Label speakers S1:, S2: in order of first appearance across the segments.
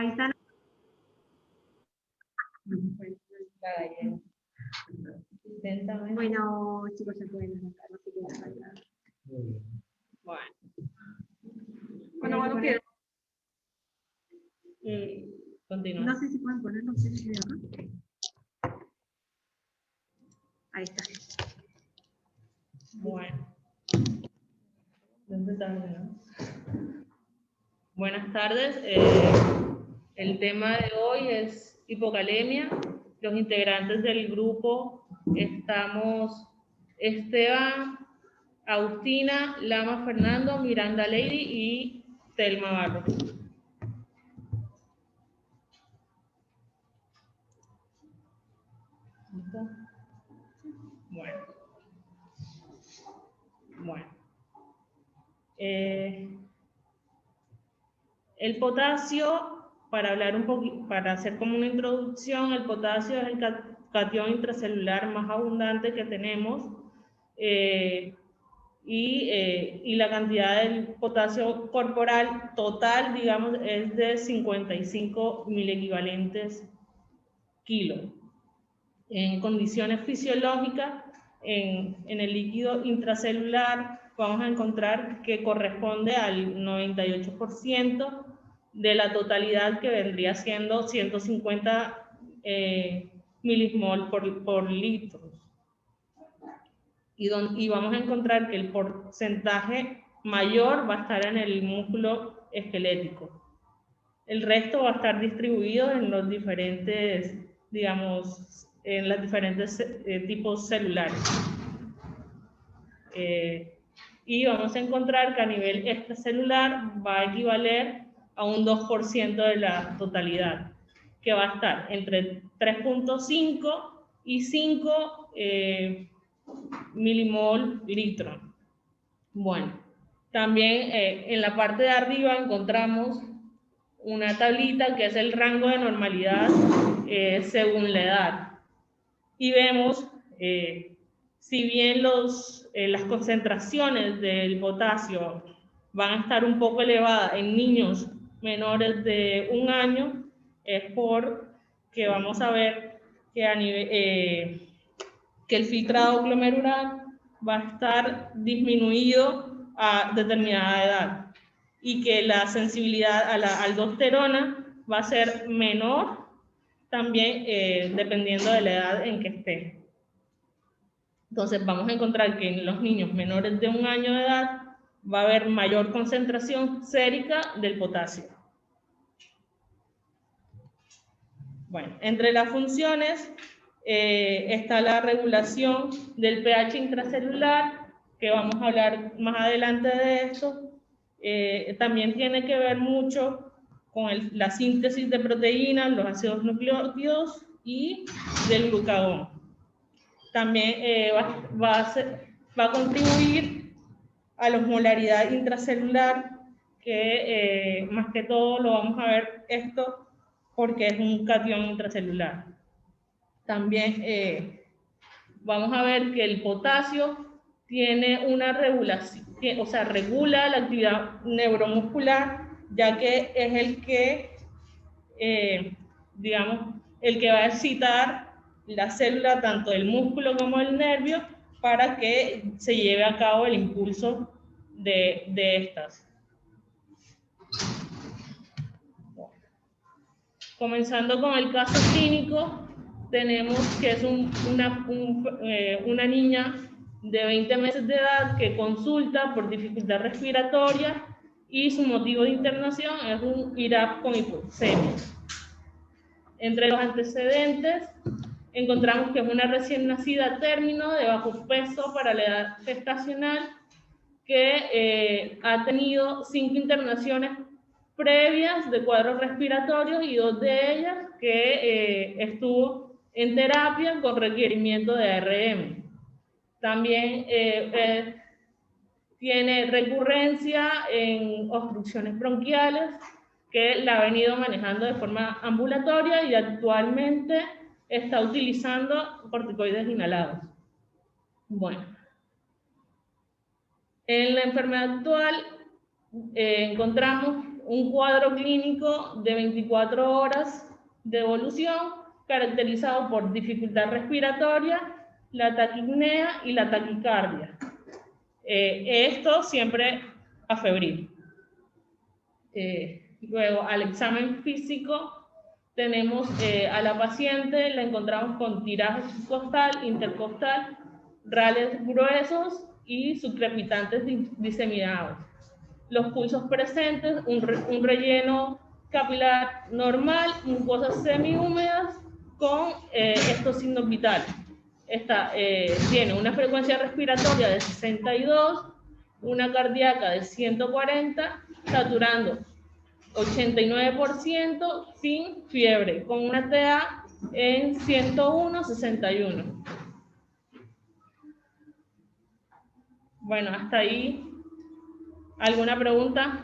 S1: Ahí están. Bueno, chicos, se pueden arrancar, no sé qué arrancar.
S2: Bueno, quiero. Continúa.
S1: No sé si pueden poner los sellos de acá. Ahí está.
S2: Bueno. Buenas tardes. El tema de hoy es hipocalemia. Los integrantes del grupo estamos Esteban, Agustina, Lama Fernando, Miranda Lady y Telma Barros. Bueno. El potasio, para hablar un poquito, para hacer como una introducción, el potasio es el catión intracelular más abundante que tenemos y la cantidad del potasio corporal total, digamos, es de 55 milequivalentes kilo. En condiciones fisiológicas, en el líquido intracelular, vamos a encontrar que corresponde al 98% de la totalidad, que vendría siendo 150 milismol por litro. Y vamos a encontrar que el porcentaje mayor va a estar en el músculo esquelético. El resto va a estar distribuido en los diferentes, digamos, en los diferentes tipos celulares. Y vamos a encontrar que a nivel extracelular va a equivaler a un 2% de la totalidad, que va a estar entre 3.5 y 5 milimol litro. Bueno, también en la parte de arriba encontramos una tablita que es el rango de normalidad según la edad. Y vemos, si bien las concentraciones del potasio van a estar un poco elevadas en niños menores de 1 año, es porque vamos a ver que, que el filtrado glomerular va a estar disminuido a determinada edad y que la sensibilidad a la aldosterona va a ser menor también dependiendo de la edad en que esté. Entonces vamos a encontrar que en los niños menores de 1 año de edad va a haber mayor concentración sérica del potasio. Bueno, entre las funciones está la regulación del pH intracelular, que vamos a hablar más adelante de eso. También tiene que ver mucho con la síntesis de proteínas, los ácidos nucleótidos y del glucagón. También va a contribuir a la osmolaridad intracelular, que más que todo lo vamos a ver esto porque es un catión intracelular. También vamos a ver que el potasio tiene una regulación, o sea, regula la actividad neuromuscular, ya que es el que, digamos, el que va a excitar la célula, tanto del músculo como del nervio, para que se lleve a cabo el impulso de estas. Comenzando con el caso clínico, tenemos que es una niña de 20 meses de edad que consulta por dificultad respiratoria y su motivo de internación es un IRAP con hipoxemia. Entre los antecedentes encontramos que es una recién nacida a término de bajo peso para la edad gestacional que ha tenido 5 internaciones previas de cuadros respiratorios y 2 de ellas que estuvo en terapia con requerimiento de ARM. También tiene recurrencia en obstrucciones bronquiales, que la ha venido manejando de forma ambulatoria y actualmente está utilizando corticoides inhalados. Bueno, en la enfermedad actual encontramos un cuadro clínico de 24 horas de evolución caracterizado por dificultad respiratoria, la taquipnea y la taquicardia. Esto siempre afebril. Luego, al examen físico, tenemos a la paciente, la encontramos con tiraje subcostal, intercostal, rales gruesos y subcrepitantes diseminados. Los pulsos presentes, un relleno capilar normal, mucosas semihúmedas con estos signos vitales. Tiene una frecuencia respiratoria de 62, una cardíaca de 140, saturando 89% sin fiebre, con una TA en 101/61. Bueno, hasta ahí. ¿Alguna pregunta?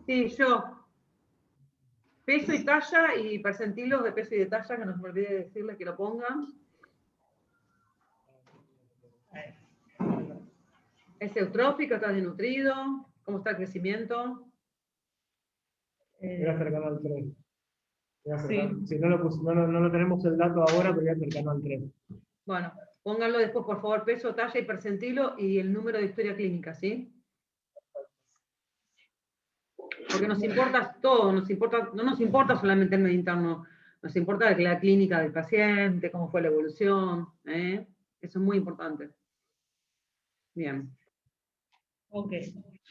S3: Sí, yo. Peso y talla y percentilos de peso y de talla, que no me olvidé de decirles que lo pongan. ¿Es eutrófico, está desnutrido? ¿Cómo está el crecimiento?
S4: Era cercano al 3.
S2: Sí.
S4: Si no lo tenemos el dato ahora, pero ya cercano al 3.
S3: Bueno, pónganlo después, por favor, peso, talla y percentilo y el número de historia clínica, ¿sí? Porque nos importa todo, no nos importa solamente el medio interno, nos importa la clínica del paciente, cómo fue la evolución, ¿eh? Eso es muy importante. Bien.
S2: Ok,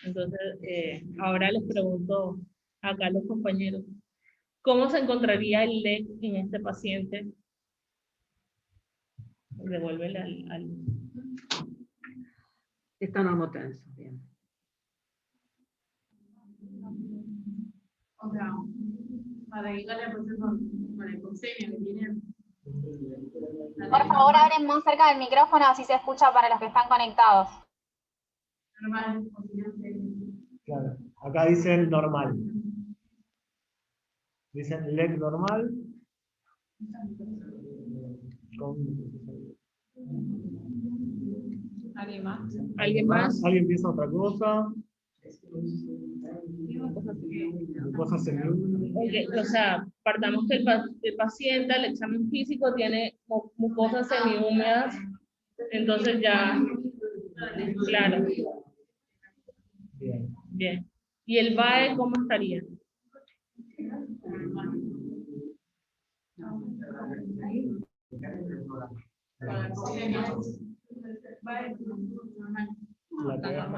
S2: entonces ahora les pregunto acá a los compañeros, ¿cómo se encontraría el LEC en este paciente? Devuélvele al...
S3: Está normotenso, bien.
S1: O sea, para dedicarle al proceso con el consejo que tiene.
S5: Por favor, hablen más cerca del micrófono, así se escucha para los que están conectados.
S1: Normal,
S4: Claro. Acá dicen normal. Dicen LEC normal.
S1: ¿alguien más?
S2: ¿Alguien más?
S4: ¿Alguien piensa otra cosa? Cosas
S2: Ok, o sea, partamos que el paciente al examen físico tiene mucosas semihúmedas, entonces ya, claro,
S4: Bien.
S2: bien. ¿Y el VAE cómo estaría?
S4: La TA.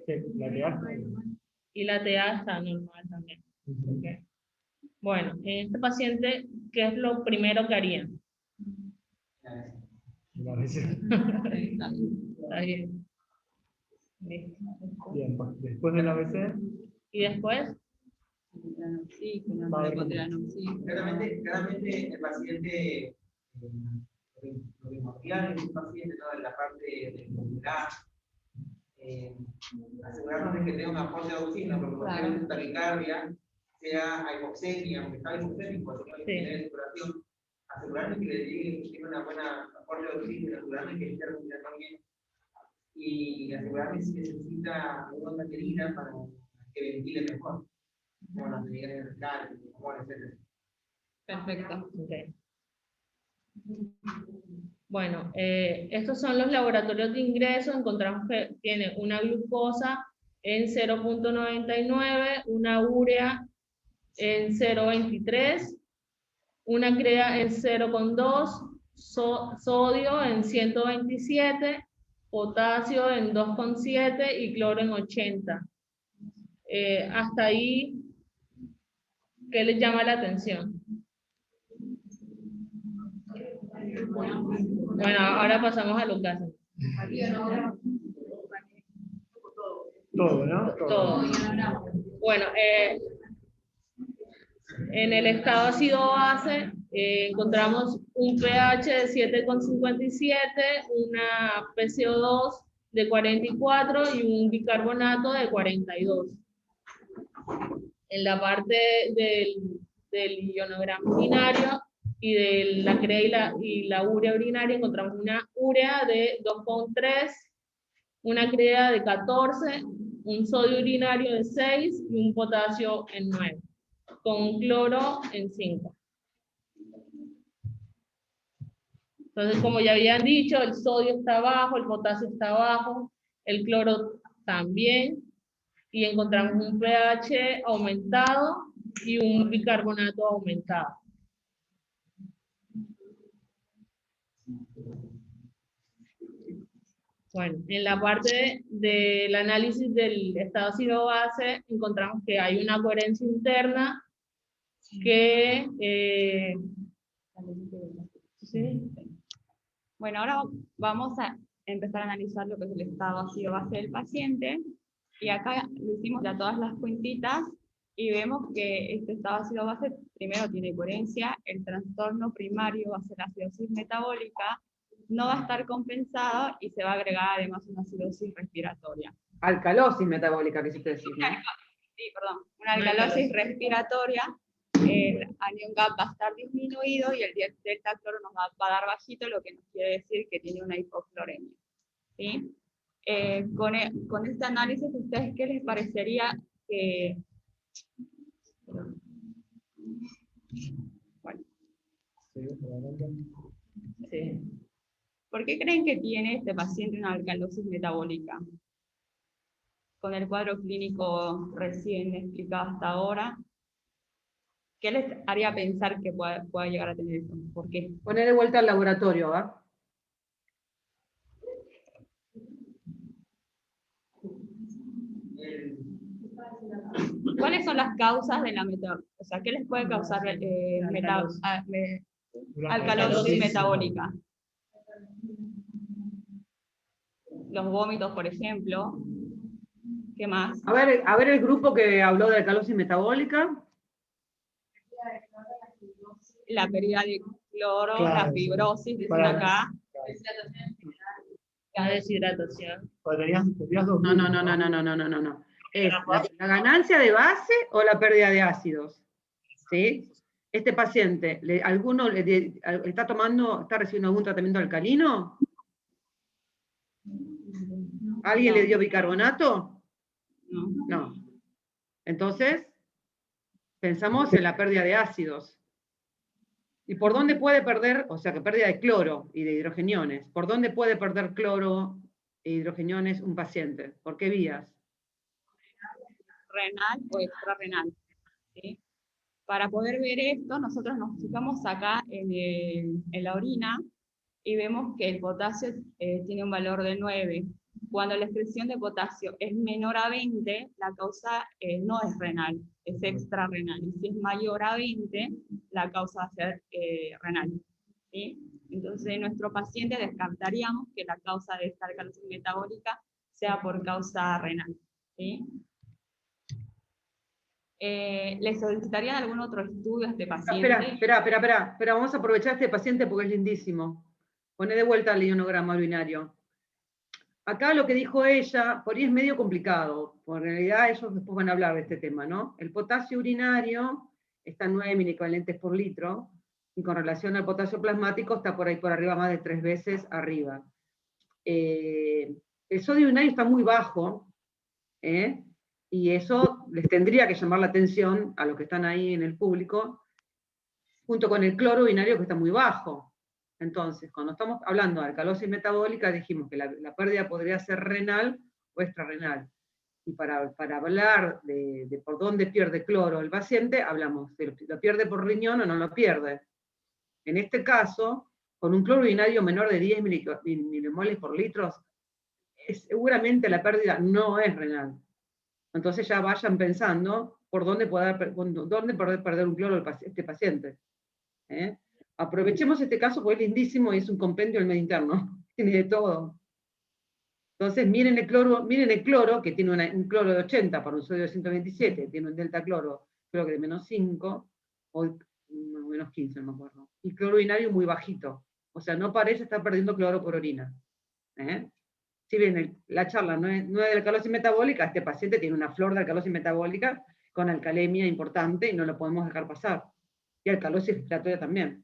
S4: Sí, la TA.
S2: Y la TA está normal también. Okay. Bueno, en este paciente, ¿qué es lo primero que harían? Está bien. Listo.
S4: Bien, después del ABC.
S2: ¿Y después?
S6: Sí, claramente el paciente, lo primordial es el paciente, ¿no? En la parte de movilidad, asegurarnos de que tenga un aporte de oxígeno, porque posiblemente su taquicardia sea hipoxemia, aunque está hipoxémico, así que tiene saturación, asegurarnos que le llegue una buena aporte de oxígeno, asegurarnos que esté respirando bien, y asegurarnos si necesita una batería para que ventile mejor, como las medidas de recarga, etc.
S2: Perfecto. Okay. Bueno, estos son los laboratorios de ingreso. Encontramos que tiene una glucosa en 0.99, una urea en 0.23, una crea en 0.2, sodio en 127, potasio en 2.7 y cloro en 80. Hasta ahí, ¿qué les llama la atención? Bueno, ahora pasamos a los gases.
S4: Todo, ¿no?
S2: Todo. Bueno, en el estado ácido-base encontramos un pH de 7,57, una PCO2 de 44 y un bicarbonato de 42. En la parte del ionograma urinario y de la crea y la urea urinaria encontramos una urea de 2,3, una crea de 14, un sodio urinario de 6 y un potasio en 9, con un cloro en 5. Entonces, como ya habían dicho, el sodio está bajo, el potasio está bajo, el cloro también, y encontramos un pH aumentado y un bicarbonato aumentado. Bueno, en la parte del análisis del estado ácido-base encontramos que hay una coherencia interna que... ¿sí?
S7: Bueno, ahora vamos a empezar a analizar lo que es el estado ácido-base del paciente. Y acá le hicimos ya todas las cuentitas y vemos que este estado ácido-base primero tiene coherencia, el trastorno primario va a ser la acidosis metabólica, no va a estar compensado y se va a agregar además una acidosis respiratoria.
S3: Alcalosis metabólica, quisiste decir, ¿no?
S7: Sí, perdón, una alcalosis respiratoria, el anion gap va a estar disminuido y el delta cloro nos va a dar bajito, lo que nos quiere decir que tiene una hipocloremia. ¿Sí? Con este análisis, ¿ustedes qué les parecería que... Bueno.
S2: Sí.
S7: ¿Por qué creen que tiene este paciente una alcalosis metabólica? Con el cuadro clínico recién explicado hasta ahora, ¿qué les haría pensar que pueda llegar a tener eso? ¿Por qué?
S3: Poner de vuelta al laboratorio, ¿va?
S7: ¿Cuáles son las causas de la metabólica? O sea, ¿qué les puede causar alcalosis metabólica? Los vómitos, por ejemplo. ¿Qué más?
S3: A ver el grupo que habló de alcalosis metabólica.
S7: La pérdida de cloro,
S4: Claro,
S7: la fibrosis, dicen
S4: Para-
S7: acá.
S2: La deshidratación.
S4: Pues tenías dos
S3: No. ¿Es la ganancia de base o la pérdida de ácidos? ¿Sí? Este paciente, ¿alguno está recibiendo algún tratamiento alcalino? ¿Alguien le dio bicarbonato?
S7: No.
S3: No. Entonces, pensamos en la pérdida de ácidos. ¿Y por dónde puede perder? O sea, que pérdida de cloro y de hidrogeniones. ¿Por dónde puede perder cloro e hidrogeniones un paciente? ¿Por qué vías?
S7: Renal o extrarrenal. ¿Sí? Para poder ver esto, nosotros nos fijamos acá en la orina y vemos que el potasio tiene un valor de 9. Cuando la excreción de potasio es menor a 20, la causa no es renal, es extrarrenal. Y si es mayor a 20, la causa va a ser renal. ¿Sí? Entonces, en nuestro paciente descartaríamos que la causa de esta alcalosis metabólica sea por causa renal. ¿Sí? ¿Les solicitarían algún otro estudio a este paciente?
S3: Espera, vamos a aprovechar a este paciente porque es lindísimo. Poné de vuelta el ionograma urinario. Acá lo que dijo ella, por ahí es medio complicado, porque en realidad ellos después van a hablar de este tema, ¿no? El potasio urinario está en 9 miliequivalentes por litro, y con relación al potasio plasmático está por ahí por arriba, más de 3 veces arriba. El sodio urinario está muy bajo, y eso les tendría que llamar la atención a los que están ahí en el público, junto con el cloro urinario que está muy bajo. Entonces, cuando estamos hablando de alcalosis metabólica, dijimos que la pérdida podría ser renal o extrarrenal. Y para hablar de por dónde pierde cloro el paciente, hablamos de lo pierde por riñón o no lo pierde. En este caso, con un cloro urinario menor de 10 milimoles por litro, seguramente la pérdida no es renal. Entonces ya vayan pensando por dónde puede perder un cloro este paciente. Aprovechemos este caso porque es lindísimo y es un compendio del medio interno, tiene de todo. Entonces miren el cloro que tiene un cloro de 80 para un sodio de 127, tiene un delta cloro creo que de menos 5, o menos 15, no me acuerdo. Y cloro urinario muy bajito, o sea, no parece estar perdiendo cloro por orina. Si bien la charla no es de alcalosis metabólica, este paciente tiene una flor de alcalosis metabólica con alcalemia importante y no lo podemos dejar pasar. Y alcalosis respiratoria también.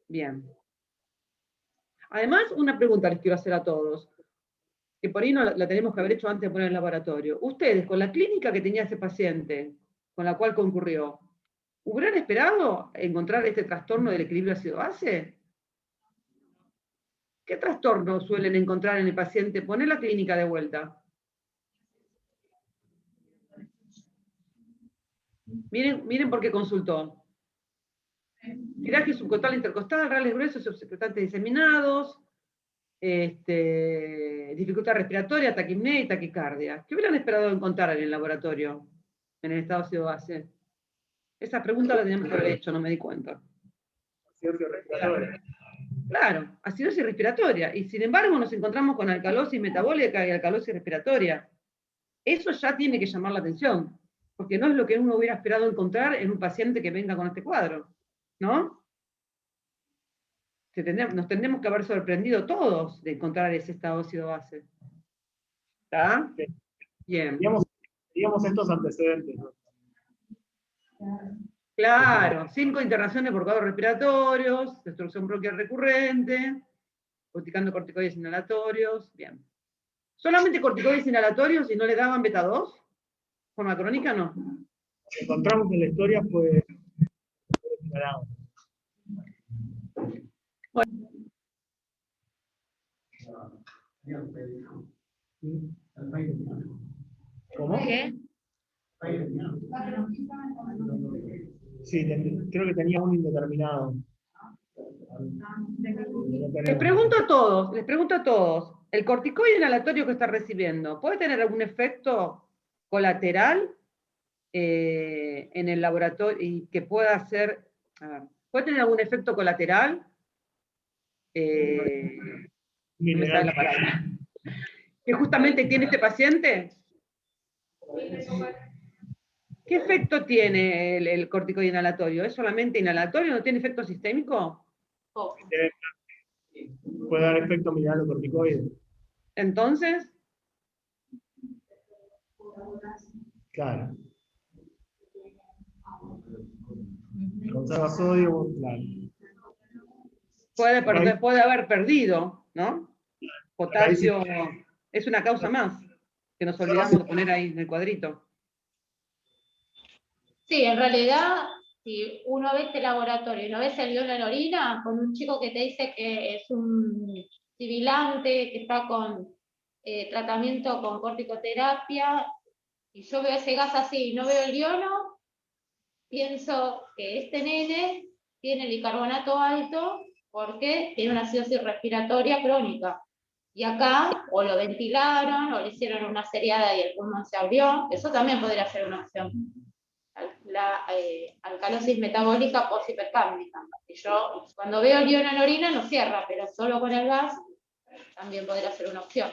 S3: Bien. Además, una pregunta les quiero hacer a todos. que por ahí no la tenemos que haber hecho antes de poner el laboratorio. Ustedes, con la clínica que tenía ese paciente, con la cual concurrió, ¿hubieran esperado encontrar este trastorno del equilibrio ácido-base? ¿Qué trastornos suelen encontrar en el paciente? Poner la clínica de vuelta. Miren por qué consultó. Tiraje subcostal intercostal, rales gruesos, subsecretantes diseminados, dificultad respiratoria, taquipnea y taquicardia. ¿Qué hubieran esperado encontrar en el laboratorio, en el estado ácido-base? Esa pregunta la teníamos que haber hecho, no me di cuenta.
S4: Acidosis respiratoria.
S3: Claro, acidosis respiratoria. Y sin embargo nos encontramos con alcalosis metabólica y alcalosis respiratoria. Eso ya tiene que llamar la atención, porque no es lo que uno hubiera esperado encontrar en un paciente que venga con este cuadro, ¿no? Nos tendremos que haber sorprendido todos de encontrar ese estado ácido-base. ¿Está? Bien.
S4: Digamos estos antecedentes, ¿no?
S3: Claro, 5 internaciones por cuadros respiratorios, destrucción bronquial recurrente, utilizando corticoides inhalatorios, bien. ¿Solamente corticoides inhalatorios y no le daban beta 2? ¿Forma crónica no?
S4: Lo que encontramos en la historia fue declarado. ¿Cómo?
S2: ¿Qué?
S4: Sí, creo que tenía un indeterminado.
S3: Les pregunto a todos, ¿el corticoide inhalatorio que está recibiendo puede tener algún efecto colateral en el laboratorio y que pueda ser, puede tener algún efecto colateral? No me sale la palabra. ¿Que justamente tiene este paciente? ¿Qué efecto tiene el corticoide inhalatorio? ¿Es solamente inhalatorio? ¿No tiene efecto sistémico?
S4: Puede dar efecto mineralocorticoide.
S3: Entonces,
S4: Claro. Conserva sodio, claro.
S3: puede haber perdido, ¿no? Potasio es una causa más, que nos olvidamos de poner ahí en el cuadrito.
S8: Sí, en realidad, si uno ve este laboratorio y no ves el ion en orina, con un chico que te dice que es un sibilante, que está con tratamiento con corticoterapia, y yo veo ese gas así y no veo el iono, pienso que este nene tiene el bicarbonato alto porque tiene una acidosis respiratoria crónica. Y acá o lo ventilaron o le hicieron una seriada y el pulmón se abrió. Eso también podría ser una opción. La alcalosis metabólica post-hipercámbica. Y yo cuando veo el iono en orina no cierra, pero solo con el gas también podría ser una opción.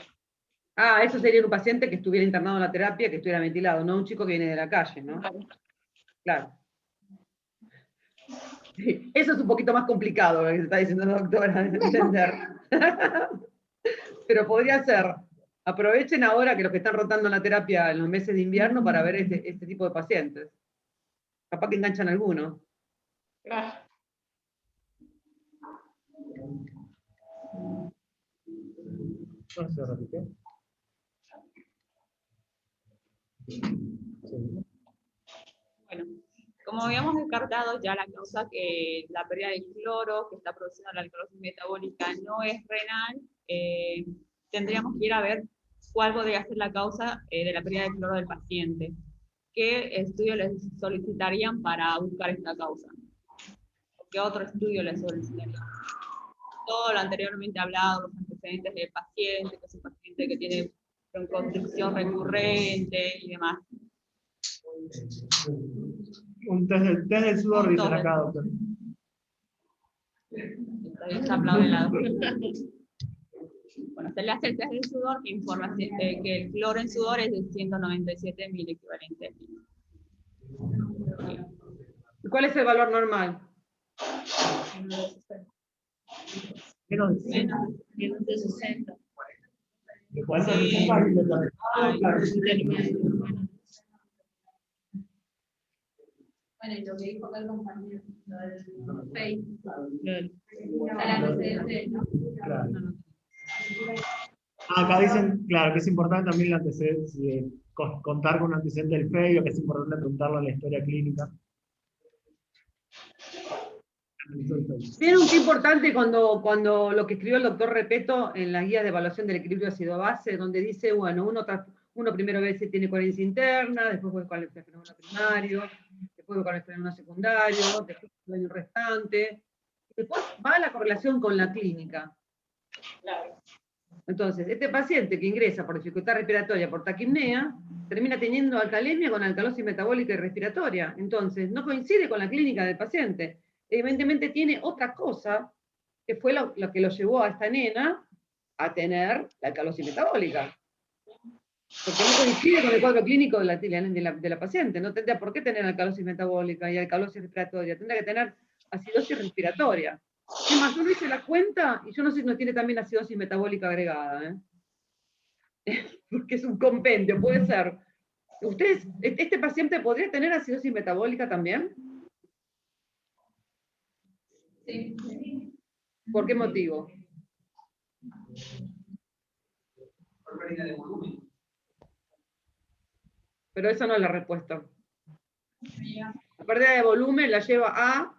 S3: Ah, eso sería un paciente que estuviera internado en la terapia, que estuviera ventilado, no un chico que viene de la calle, ¿no? Claro. Sí, eso es un poquito más complicado lo que se está diciendo la doctora, de entender. Pero podría ser. Aprovechen ahora que los que están rotando en la terapia en los meses de invierno para ver este tipo de pacientes. Capaz que enganchan alguno.
S8: Claro.
S4: ¿No se repite?
S7: Bueno, como habíamos descartado ya la causa que la pérdida de cloro que está produciendo la alcalosis metabólica no es renal, tendríamos que ir a ver cuál podría ser la causa de la pérdida de cloro del paciente. ¿Qué estudio les solicitarían para buscar esta causa? ¿Qué otro estudio les solicitarían? Todo lo anteriormente hablado, los antecedentes del paciente, que es un paciente que tiene broncoconstricción recurrente y demás.
S4: Un test del sudor, dicen acá, doctor.
S7: Está aplaude la doctora. Bueno, se le hace el test del sudor que informa que el cloro en sudor es de 197 mil equivalentes.
S3: ¿Y cuál es el valor normal?
S4: Menos de 60.
S2: Menos de 60.
S4: ¿De cuánto?
S7: Sí.
S1: Bueno, y lo que dijo acá el compañero, lo del FEI,
S2: Claro.
S1: está el antecedente, ¿no?
S4: Claro. Acá dicen, claro, que es importante también el antecedente, contar con un antecedente del FEI, que es importante preguntarlo en la historia clínica.
S3: ¿Vieron qué importante cuando lo que escribió el doctor Repeto en las guías de evaluación del equilibrio ácido-base, donde dice, bueno, uno primero ve si tiene coherencia interna, después ve cuál es el fenómeno primario, después ve cuál es el fenómeno secundario, después el daño restante, después va a la correlación con la clínica.
S2: Claro.
S3: Entonces, este paciente que ingresa por dificultad respiratoria, por taquipnea, termina teniendo alcalemia con alcalosis metabólica y respiratoria. Entonces, no coincide con la clínica del paciente. Evidentemente tiene otra cosa que fue lo que lo llevó a esta nena a tener la alcalosis metabólica. Porque no coincide con el cuadro clínico de la paciente. No tendría por qué tener alcalosis metabólica y alcalosis respiratoria. Tendría que tener acidosis respiratoria. Es más, uno hice la cuenta y yo no sé si no tiene también acidosis metabólica agregada. Porque es un compendio, puede ser. ¿Ustedes, este paciente podría tener acidosis metabólica también?
S1: Sí.
S3: ¿Por qué motivo?
S6: Por pérdida de volumen.
S3: Pero esa no es la respuesta. La pérdida de volumen la lleva a...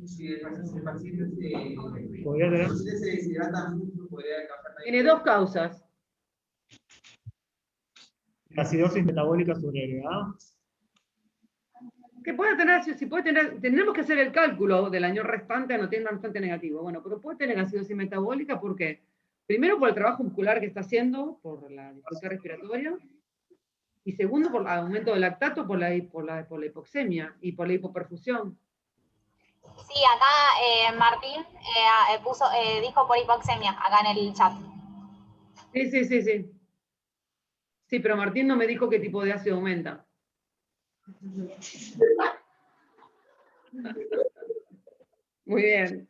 S6: Si el paciente
S4: ¿Podría tener?
S6: se deshidrata mucho, podría causar también.
S3: Tiene dos causas.
S4: La acidosis metabólica sobreagregada.
S3: Que puede tener, si puede tener, tendremos que hacer el cálculo del año restante, no tiene un restante negativo. Bueno, pero puede tener acidosis metabólica, ¿por qué? Primero por el trabajo muscular que está haciendo, por la dificultad respiratoria, y segundo por el aumento del lactato, por la hipoxemia y por la hipoperfusión.
S5: Sí, acá Martín dijo por hipoxemia, acá en el chat.
S3: Sí. Sí, pero Martín no me dijo qué tipo de ácido aumenta. Muy bien.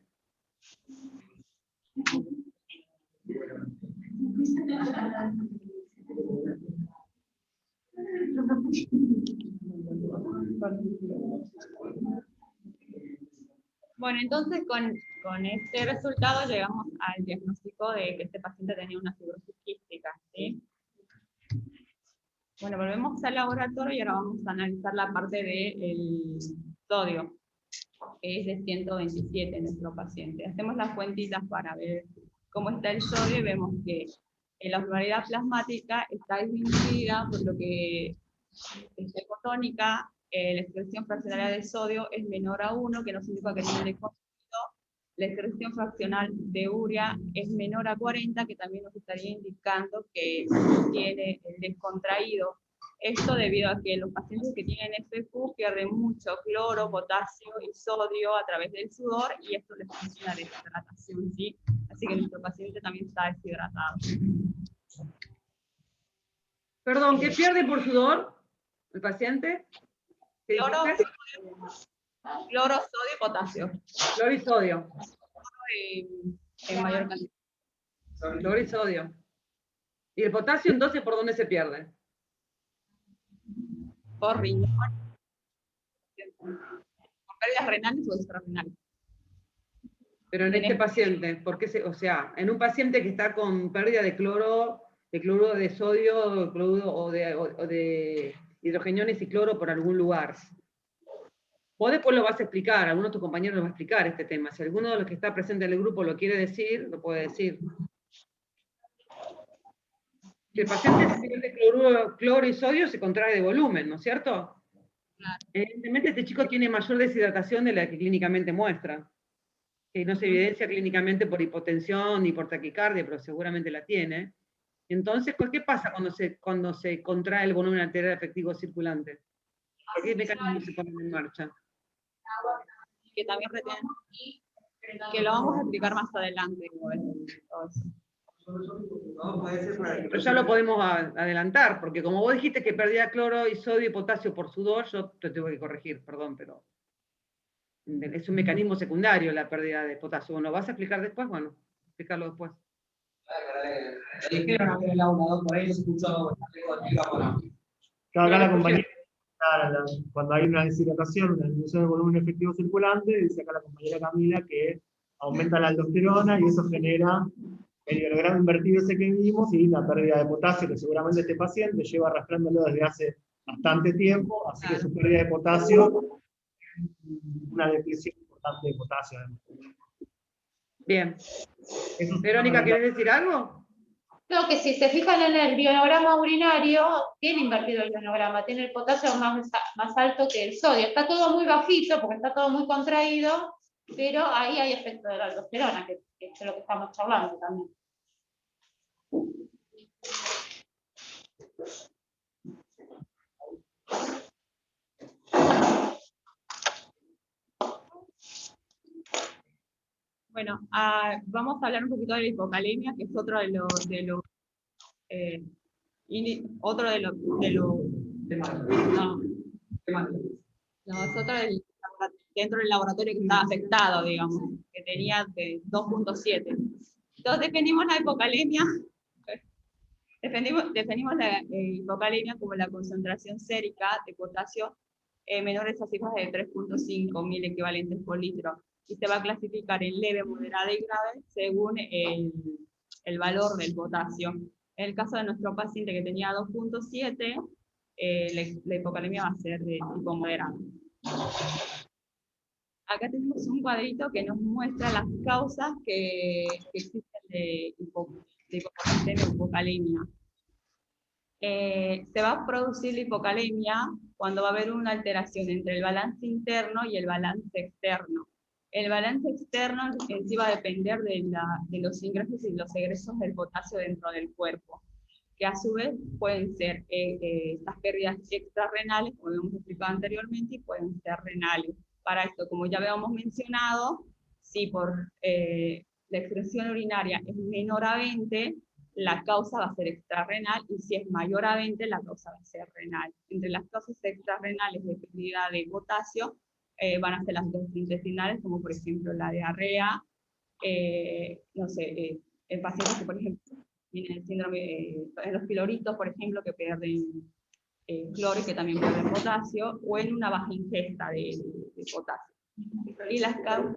S7: Bueno, entonces con este resultado llegamos al diagnóstico de que este paciente tenía una fibrosis quística, ¿sí? Bueno, volvemos al laboratorio y ahora vamos a analizar la parte del sodio, que es de 127 en nuestro paciente. Hacemos las cuentitas para ver cómo está el sodio y vemos que la osmolaridad plasmática está disminuida, por lo que es hipotónica, la excreción fraccionaria de sodio es menor a 1, que nos indica que tiene desconocido. La excreción fraccional de urea es menor a 40, que también nos estaría indicando que tiene el descontraído. Esto debido a que los pacientes que tienen FQ pierden mucho cloro, potasio y sodio a través del sudor, y esto les funciona de deshidratación, ¿sí? Así que nuestro paciente también está deshidratado.
S3: Perdón, ¿qué pierde por sudor el paciente?
S7: Cloro, sodio y potasio.
S3: Cloro y sodio.
S7: En mayor cantidad.
S3: Cloro y sodio. ¿Y el potasio entonces por dónde se pierde?
S7: Por riñón. Por pérdidas renales o extrarrenales.
S3: Pero en este paciente, ¿por qué o sea, en un paciente que está con pérdida de cloro de sodio, o de hidrogeniones y cloro por algún lugar. Vos después lo vas a explicar, alguno de tus compañeros lo va a explicar este tema. Si alguno de los que está presente en el grupo lo quiere decir, lo puede decir. Si el paciente tiene cloro y sodio, se contrae de volumen, ¿no es cierto?
S7: Claro.
S3: Evidentemente este chico tiene mayor deshidratación de la que clínicamente muestra. Que no se evidencia clínicamente por hipotensión ni por taquicardia, pero seguramente la tiene. Entonces, ¿qué pasa cuando se contrae el volumen arterial efectivo circulante? ¿Qué mecanismos se ponen en marcha?
S7: Que también retienen, que lo vamos a explicar más adelante.
S3: Pero ya lo podemos adelantar, porque como vos dijiste que perdía cloro y sodio y potasio por sudor, yo te tengo que corregir, perdón, pero es un mecanismo secundario la pérdida de potasio. ¿Lo vas a explicar después? Bueno, explicarlo después.
S6: Dijeron a ver el aula, por ahí se escuchó
S4: Acá la compañera, cuando hay una deshidratación, una disminución del volumen efectivo circulante, dice acá la compañera Camila que aumenta la aldosterona y eso genera el hidrograma invertido ese que vimos y la pérdida de potasio que seguramente este paciente lleva arrastrándolo desde hace bastante tiempo, así que su pérdida de potasio, una depresión importante de potasio. Además.
S3: Bien.
S4: Eso
S3: Verónica, ¿quieres decir algo?
S8: No, que si se fijan en el ionograma urinario, tiene invertido el ionograma, tiene el potasio más alto que el sodio. Está todo muy bajito porque está todo muy contraído, pero ahí hay efecto de la aldosterona, que es lo que estamos charlando también.
S7: Bueno, vamos a hablar un poquito de la hipocalemia, que es otro de los dentro del laboratorio que estaba afectado, digamos, que tenía de 2.7. Entonces definimos la hipocalemia, definimos la hipocalemia como la concentración sérica de potasio menores a cifras de 3.5 mil equivalentes por litro, y se va a clasificar en leve, moderada y grave según el valor del potasio. En el caso de nuestro paciente que tenía 2.7, la hipocalemia va a ser de tipo moderado. Acá tenemos un cuadrito que nos muestra las causas que existen de hipocalemia. Se va a producir la hipocalemia cuando va a haber una alteración entre el balance interno y el balance externo. El balance externo en sí va a depender de los ingresos y los egresos del potasio dentro del cuerpo, que a su vez pueden ser estas pérdidas extrarrenales, como hemos explicado anteriormente, y pueden ser renales. Para esto, como ya habíamos mencionado, si por la excreción urinaria es menor a 20, la causa va a ser extrarrenal, y si es mayor a 20, la causa va a ser renal. Entre las causas extrarrenales de pérdida de potasio van a ser las gastrointestinales, como por ejemplo la diarrea, no sé, en pacientes que por ejemplo tienen el síndrome, en los piloritos, por ejemplo, que pierden cloro y que también pierden potasio, o en una baja ingesta de potasio. Y las causas,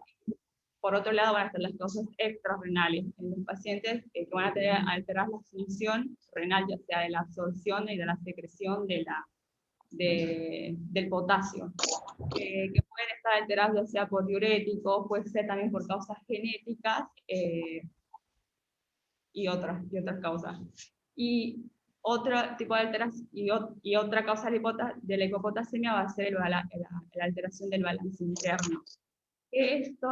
S7: por otro lado, van a ser las causas extrarrenales, en los pacientes que van a tener alterar la función renal, ya sea de la absorción y de la secreción del potasio, que pueden estar alterados ya sea por diuréticos, puede ser también por causas genéticas y otras causas. Y otro tipo de alteración, y otra causa de la hipopotasemia va a ser la alteración del balance interno. Esto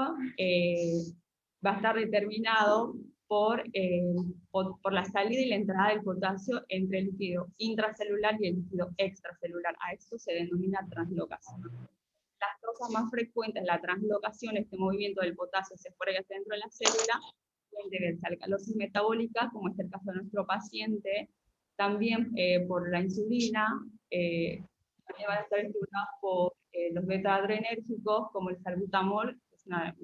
S7: va a estar determinado por la salida y la entrada del potasio entre el líquido intracelular y el líquido extracelular. A esto se denomina translocación. Las causas más frecuentes de la translocación, este movimiento del potasio hacia afuera y hacia dentro de la célula, pueden deberse a alcalosis metabólica, como es el caso de nuestro paciente, también por la insulina, también van a estar estimulados por los beta-adrenérgicos, como el salbutamol, que es una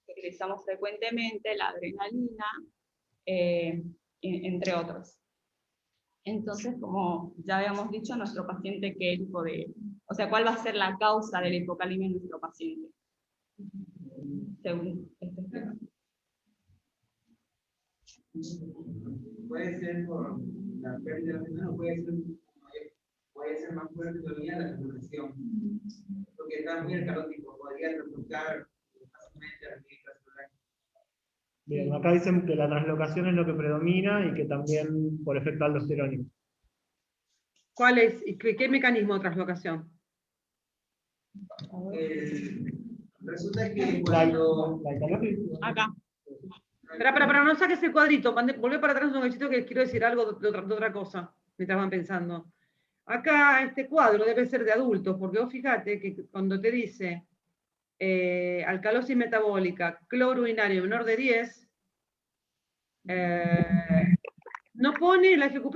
S7: que utilizamos frecuentemente, la adrenalina, entre otros. Entonces, como ya habíamos dicho, nuestro paciente, ¿qué tipo de, o sea, cuál va a ser la causa de la hipocalemia en nuestro paciente? Según este esquema.
S6: Puede ser por la pérdida de no puede ser más fuerte todavía la translocación, porque también el calótico podría translocar fácilmente a la clínica celular.
S4: Bien, acá dicen que la translocación es lo que predomina y que también por efecto aldosterónico.
S3: ¿Cuál es? ¿Y qué mecanismo de translocación?
S6: Resulta que cuando...
S7: Acá.
S3: Pero no saques el cuadrito, volvé para atrás un momentito que quiero decir algo de otra cosa, mientras van pensando. Acá este cuadro debe ser de adultos, porque vos fíjate que cuando te dice alcalosis metabólica, cloro urinario menor de 10, no pone la FQP.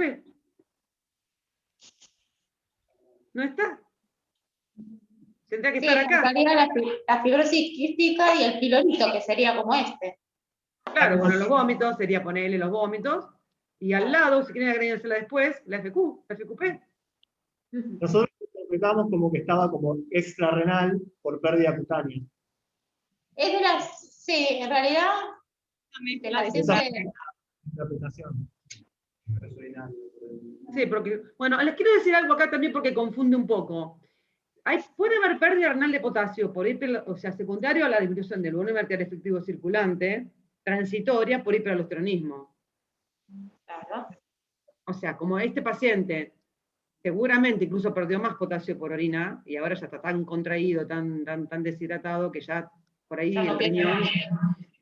S3: No está. Tendría que estar acá.
S8: Estaría la fibrosis quística y el pilorito, que sería como este.
S3: Claro, bueno, los vómitos, sería ponerle los vómitos, y al lado, si quieren agregársela después, la FQP.
S4: Nosotros interpretamos como que estaba como extrarrenal por pérdida cutánea.
S8: Sí, en realidad
S7: Justamente
S8: El
S7: la
S8: paciente-
S7: decisión.
S4: Interpretación.
S3: Sí, porque, bueno, les quiero decir algo acá también porque confunde un poco. Puede haber pérdida renal de potasio por o sea, secundario a la disminución del volumen arterial efectivo circulante, transitoria por hiperaldosteronismo.
S7: Claro.
S3: O sea, como este paciente seguramente incluso perdió más potasio por orina, y ahora ya está tan contraído, tan deshidratado, que ya por ahí
S8: Ya no
S3: el
S8: pierde
S3: riñón
S8: más.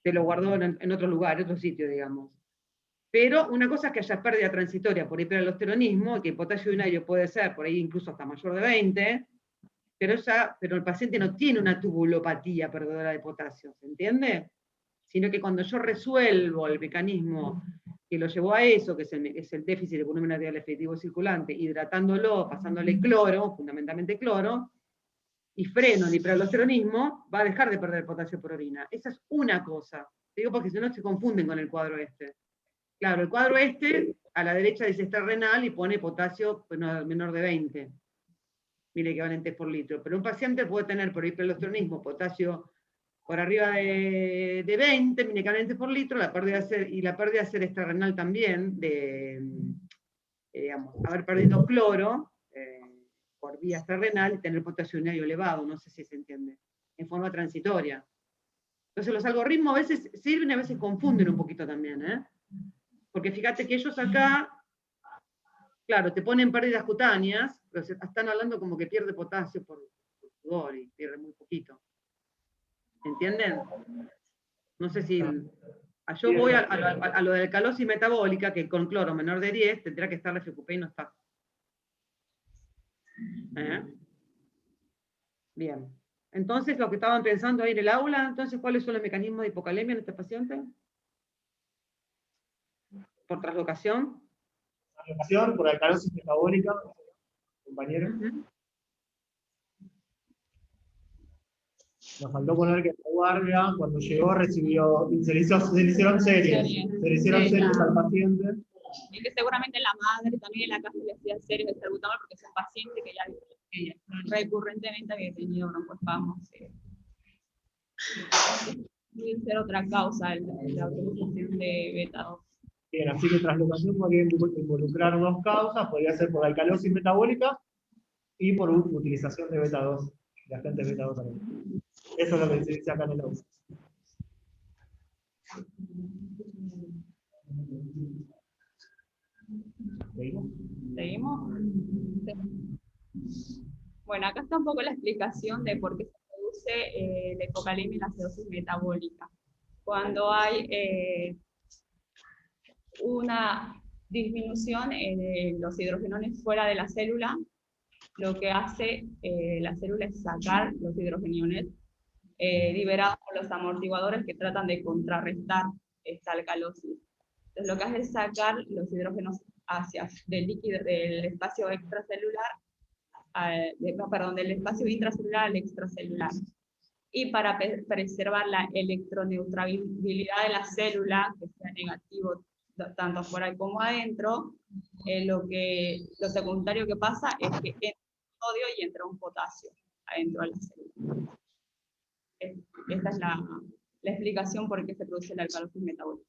S3: te lo guardó en otro lugar, en otro sitio, digamos. Pero una cosa es que haya pérdida transitoria por hiperaldosteronismo, que el potasio urinario puede ser por ahí incluso hasta mayor de 20, pero el paciente no tiene una tubulopatía perdedora de potasio, ¿se entiende? Sino que cuando yo resuelvo el mecanismo que lo llevó a eso, que es el déficit de volumen arterial efectivo circulante, hidratándolo, pasándole cloro, fundamentalmente cloro, y freno el hiperaldosteronismo, va a dejar de perder potasio por orina. Esa es una cosa. Te digo porque si no se confunden con el cuadro este. Claro, el cuadro este, a la derecha dice estar renal y pone potasio menor de 20 mil equivalentes por litro. Pero un paciente puede tener por hiperaldosteronismo potasio por arriba de 20 mil equivalentes por litro, la pérdida de ser extrarrenal también, digamos, haber perdido cloro por vía extrarrenal y tener potasio urinario elevado, no sé si se entiende, en forma transitoria. Entonces los algoritmos a veces sirven y a veces confunden un poquito también, ¿eh? Porque fíjate que ellos acá, claro, te ponen pérdidas cutáneas, pero están hablando como que pierde potasio por sudor y pierde muy poquito. ¿Entienden? No sé si... Yo voy a lo de alcalosis metabólica, que con cloro menor de 10 tendrá que estar la FQP y no está. Bien. Entonces, lo que estaban pensando ahí en el aula, entonces, ¿cuáles son los mecanismos de hipocalemia en este paciente? ¿Por traslocación?
S4: Traslocación, por alcalosis metabólica, compañero. Nos faltó poner que la guardia, cuando llegó, recibió, se le hicieron series. Se le hicieron series al paciente.
S7: Y que seguramente la madre también en la casa le hacía series de salbutamol porque es un paciente que ya recurrentemente había tenido broncoespasmos. Puede ser otra causa la utilización de beta 2.
S4: Bien, así que traslocación podría involucrar dos causas, podría ser por alcalosis metabólica y por utilización de beta 2, de agentes beta 2 también. Eso es lo que se dice acá en el audio.
S7: ¿Seguimos? Bueno, acá está un poco la explicación de por qué se produce la hipocalemia y la acidosis metabólica. Cuando hay una disminución en los hidrogenones fuera de la célula, lo que hace la célula es sacar los hidrogeniones liberados por los amortiguadores que tratan de contrarrestar esta alcalosis. Entonces lo que hace es sacar los hidrógenos del líquido, del espacio extracelular, del espacio intracelular al extracelular. Y para preservar la electroneutrabilidad de la célula, que sea negativo tanto afuera como adentro, lo secundario que pasa es que entra un sodio y entra un potasio adentro de la célula. Esta es la explicación por qué se produce la alcalosis metabólica.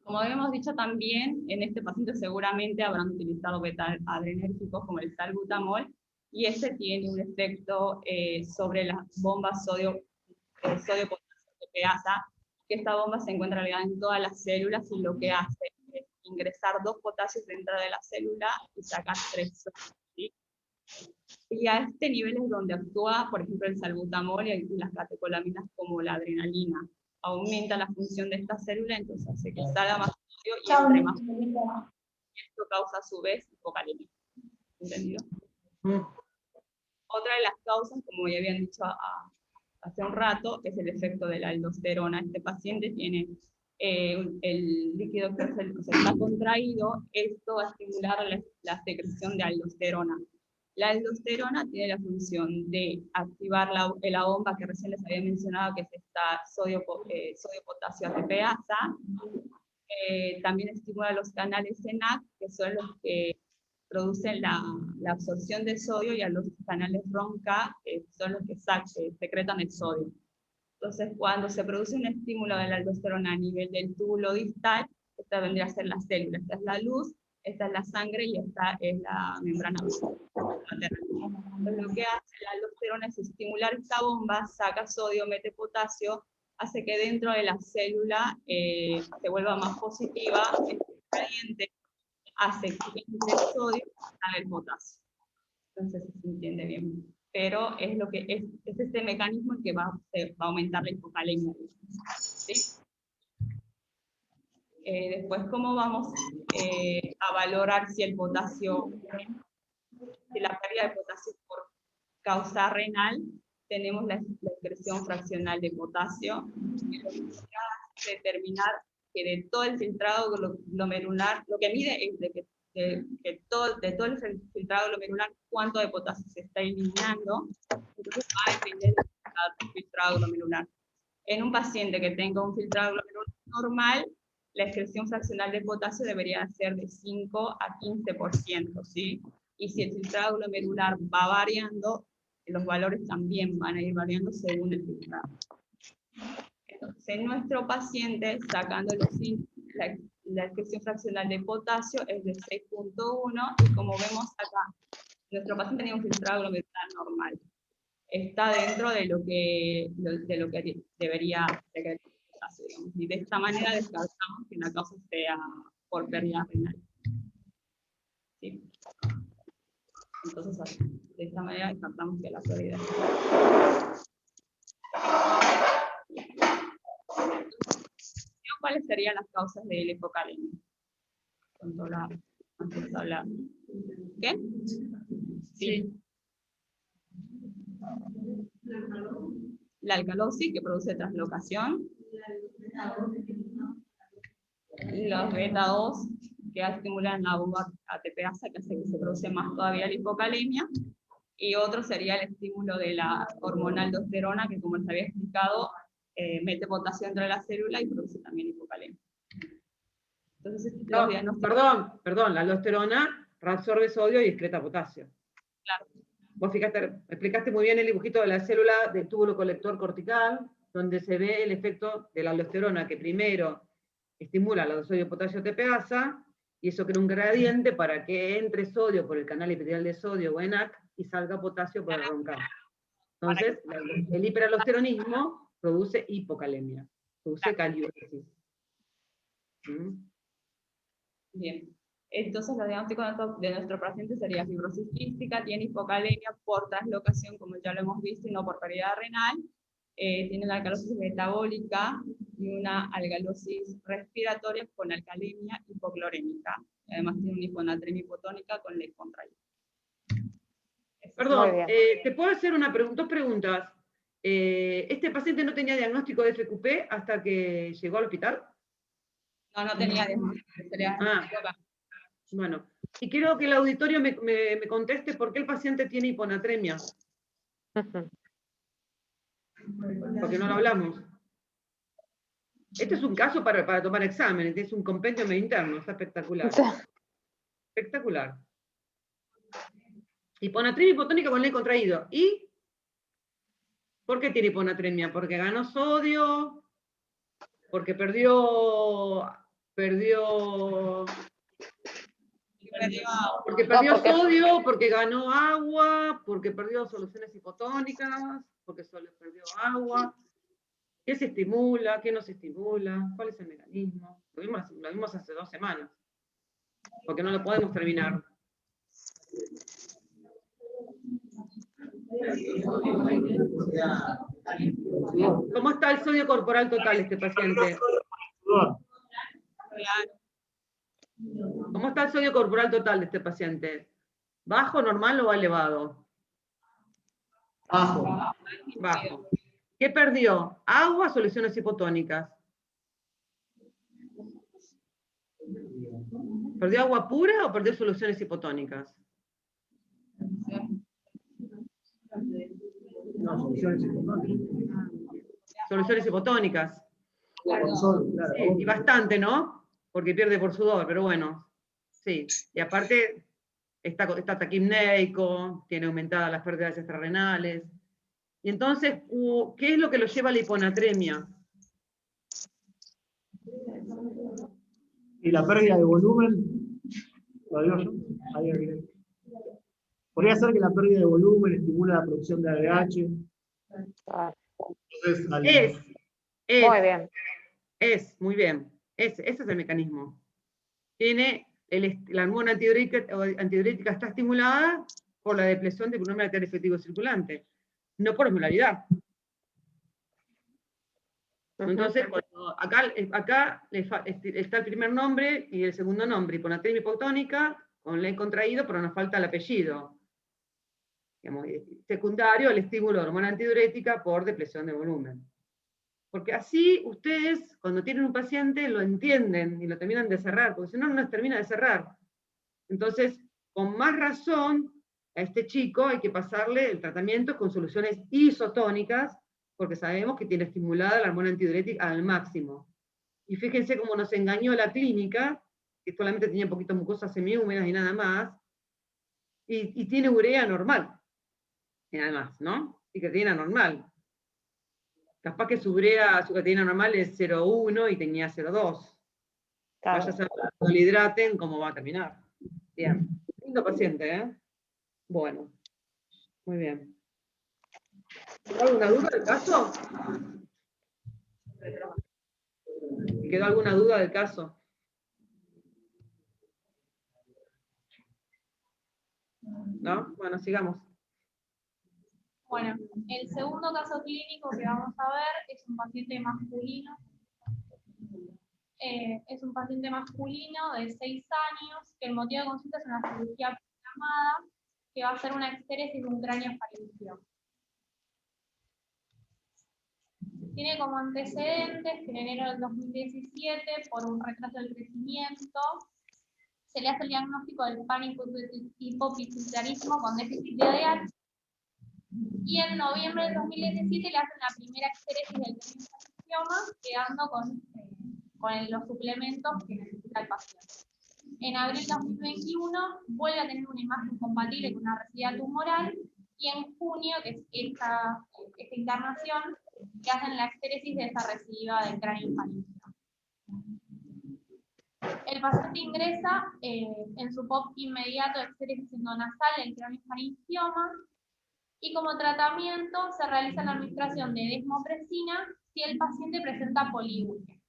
S7: Como habíamos dicho también, en este paciente seguramente habrán utilizado beta-adrenérgicos como el salbutamol, y este tiene un efecto sobre las bombas sodio-potasio TPasa, que esta bomba se encuentra ligada en todas las células y lo que hace es ingresar 2 potasios dentro de la célula y sacar 3 sodios, ¿sí? Y a este nivel es donde actúa, por ejemplo, el salbutamol y las catecolaminas como la adrenalina. Aumenta la función de esta célula, entonces hace que salga más sodio y entre más sodio. Esto causa a su vez hipocalemia. ¿Entendido? Otra de las causas, como ya habían dicho hace un rato, es el efecto de la aldosterona. Este paciente tiene el líquido extracelular, o sea, está contraído, esto va a estimular la secreción de aldosterona. La aldosterona tiene la función de activar la bomba que recién les había mencionado, que es esta sodio-potasio ATPasa. También estimula los canales ENaC, que son los que producen la absorción de sodio, y a los canales RONCA, que son los que secretan el sodio. Entonces, cuando se produce un estímulo de la aldosterona a nivel del túbulo distal, esta vendría a ser la célula, esta es la luz, esta es la sangre y esta es la membrana materna. Entonces, lo que hace la aldosterona es estimular esta bomba, saca sodio, mete potasio, hace que dentro de la célula se vuelva más positiva, es caliente, hace que entre el sodio y salga el potasio. Entonces se entiende bien. Pero es lo que es este mecanismo el que va a aumentar la hipocalemia. ¿Sí? Después, ¿cómo vamos a valorar si el potasio, si la pérdida de potasio es por causa renal? Tenemos la excreción fraccional de potasio, que lo que hace es determinar que de todo el filtrado glomerular, lo que mide es de todo el filtrado glomerular, cuánto de potasio se está eliminando, entonces va a depender del filtrado glomerular. En un paciente que tenga un filtrado glomerular normal, la excreción fraccional de potasio debería ser de 5 a 15%, ¿sí? Y si el filtrado glomerular va variando, los valores también van a ir variando según el filtrado. Entonces, en nuestro paciente, sacando los índices, la excreción fraccional de potasio es de 6.1, y como vemos acá, nuestro paciente tiene un filtrado glomerular normal. Está dentro de lo que debería requerir potasio, digamos. Y de esta manera descartamos que la causa sea por pérdida renal. ¿Sí? Entonces, así, de esta manera descartamos que la pérdida renal. ¿Cuáles serían las causas de la hipocalemia? Antes hablaba. ¿Qué? Sí. La alcalosis, que produce translocación. Los beta-2, que estimulan la bomba ATPasa, que hace que se produce más todavía la hipocalemia. Y otro sería el estímulo de la hormona aldosterona, que como les había explicado, mete potasio dentro de la célula y produce también hipocalemia. Entonces,
S3: No, perdón, la aldosterona reabsorbe sodio y excreta potasio.
S7: Claro.
S3: Vos explicaste muy bien el dibujito de la célula del túbulo colector cortical, donde se ve el efecto de la aldosterona, que primero estimula la sodio-potasio ATPasa, y eso crea un gradiente para que entre sodio por el canal epitelial de sodio o ENaC y salga potasio por el roncal. Entonces, el hiperaldosteronismo produce hipocalemia, produce caliuresis.
S7: Bien. Entonces, los diagnósticos de nuestro paciente sería fibrosis quística, tiene hipocalemia por translocación, como ya lo hemos visto, y no por pérdida renal. Tiene una alcalosis metabólica y una algalosis respiratoria con alcalemia hipoclorémica. Además tiene una hiponatremia hipotónica con ley contraída.
S3: Perdón, ¿te puedo hacer dos preguntas? ¿Este paciente no tenía diagnóstico de FQP hasta que llegó al hospital?
S7: No tenía diagnóstico.
S3: Bueno, y quiero que el auditorio me conteste por qué el paciente tiene hiponatremia. Porque no lo hablamos. Este es un caso para tomar exámenes, es un compendio medio interno, está espectacular. Espectacular. Hiponatremia hipotónica con ley contraído. ¿Y por qué tiene hiponatremia? Porque ganó sodio, porque perdió sodio, porque ganó agua, porque perdió soluciones hipotónicas, porque solo perdió agua. ¿Qué se estimula? ¿Qué no se estimula? ¿Cuál es el mecanismo? Lo vimos hace 2 semanas. Porque no lo podemos terminar. ¿Cómo está el sodio corporal total de este paciente? ¿Cómo está el sodio corporal total de este paciente? ¿Bajo, normal o elevado?
S4: Bajo.
S3: Bajo. ¿Qué perdió? ¿Agua o soluciones hipotónicas? ¿Perdió agua pura o perdió soluciones hipotónicas?
S4: No, soluciones hipotónicas.
S3: Soluciones hipotónicas.
S4: Claro.
S3: Sí, y bastante, ¿no? Porque pierde por sudor, pero bueno. Sí, y aparte está taquimneico, tiene aumentadas las pérdidas extrarrenales. Y entonces, ¿qué es lo que lo lleva a la hiponatremia?
S4: Y la pérdida de volumen, lo digo yo, ahí viene. Podría ser que la pérdida de volumen estimula la producción de ADH. Entonces,
S9: Muy bien.
S3: Muy bien. Ese es el mecanismo. Tiene la hormona antidiurética está estimulada por la depresión del volumen arterial efectivo circulante, no por osmolaridad. Entonces, acá está el primer nombre y el segundo nombre, hiponatremia hipotónica, con la contraído, pero nos falta el apellido. Digamos, secundario, el estímulo de hormona antidiurética por depresión de volumen. Porque así ustedes, cuando tienen un paciente, lo entienden y lo terminan de cerrar, porque si no, no nos termina de cerrar. Entonces, con más razón, a este chico hay que pasarle el tratamiento con soluciones isotónicas, porque sabemos que tiene estimulada la hormona antidiurética al máximo. Y fíjense cómo nos engañó la clínica, que solamente tenía un poquito mucosas semihúmedas y nada más, y tiene urea normal, y nada más, ¿no? Y creatinina normal. Capaz que su creatinina normal es 0,1 y tenía 0,2.
S9: Claro.
S3: Vaya a saber cuando le hidraten cómo va a terminar. Bien. Lindo paciente, ¿eh? Bueno. Muy bien. ¿Alguna duda del caso? ¿Quedó alguna duda del caso? ¿No? Bueno, sigamos.
S5: Bueno, el segundo caso clínico que vamos a ver es un paciente masculino. Es un paciente masculino de 6 años, que el motivo de consulta es una cirugía programada, que va a ser una extéresis de un cráneo faríngeo. Tiene como antecedentes que en enero del 2017, por un retraso del crecimiento, se le hace el diagnóstico del panhipopituitarismo con déficit de ADH, y en noviembre del 2017 le hacen la primera extéresis del cráneo, quedando con los suplementos que necesita el paciente. En abril de 2021 vuelve a tener una imagen compatible con una residual tumoral, y en junio, que es esta internación, le hacen la extéresis de esa recidiva del cráneo faríngeo. El paciente ingresa en su POP inmediato de extéresis endonasal del cráneo faringioma, y como tratamiento se realiza la administración de desmopresina si el paciente presenta poliuria.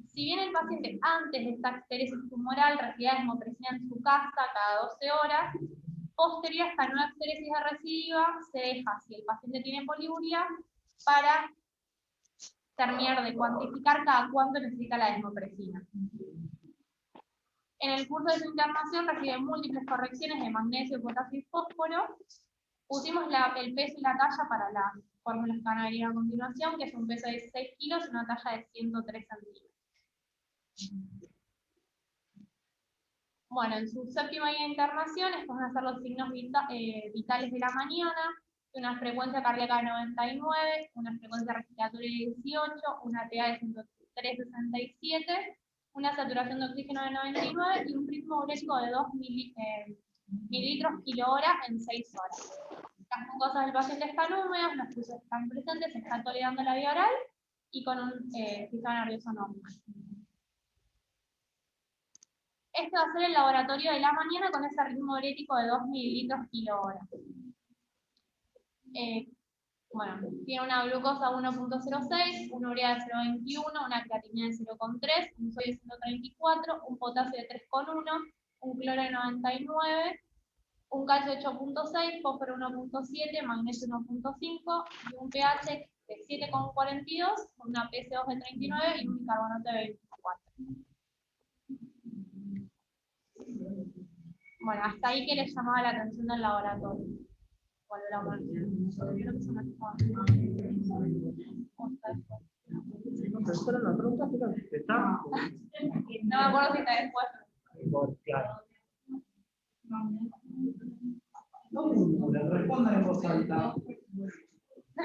S5: Si bien el paciente antes de esta extéresis tumoral recibía desmopresina en su casa cada 12 horas, posterior a esta nueva extéresis de recidiva se deja, si el paciente tiene poliuria, para terminar de cuantificar cada cuánto necesita la desmopresina. En el curso de su internación recibe múltiples correcciones de magnesio, potasio y fósforo. Pusimos el peso y la talla para las fórmulas que van a venir a continuación, que es un peso de 6 kilos y una talla de 103 centímetros. Bueno, en su séptima día de internación van a ser los signos vitales de la mañana: una frecuencia cardíaca de 99, una frecuencia respiratoria de 18, una TA de 103,67, una saturación de oxígeno de 99 y un ritmo urétrico de 2 mililitros kilo-hora en 6 horas. Las mucosas del paciente están húmedas, los pulsos están presentes, se está tolerando la vía oral y con un sistema nervioso normal. Este va a ser el laboratorio de la mañana con ese ritmo urétrico de 2 mililitros kilo-hora. Bueno, tiene una glucosa 1.06, una urea de 0.21, una creatinina de 0.3, un sodio de 134, un potasio de 3.1, un cloro de 99, un calcio de 8.6, fósforo 1.7, magnesio 1.5 y un pH de 7.42, una PC2 de 39 y un bicarbonato de 24. Bueno, hasta ahí que les llamaba la atención del laboratorio. Volvemos. No me acuerdo si está después.
S4: Claro.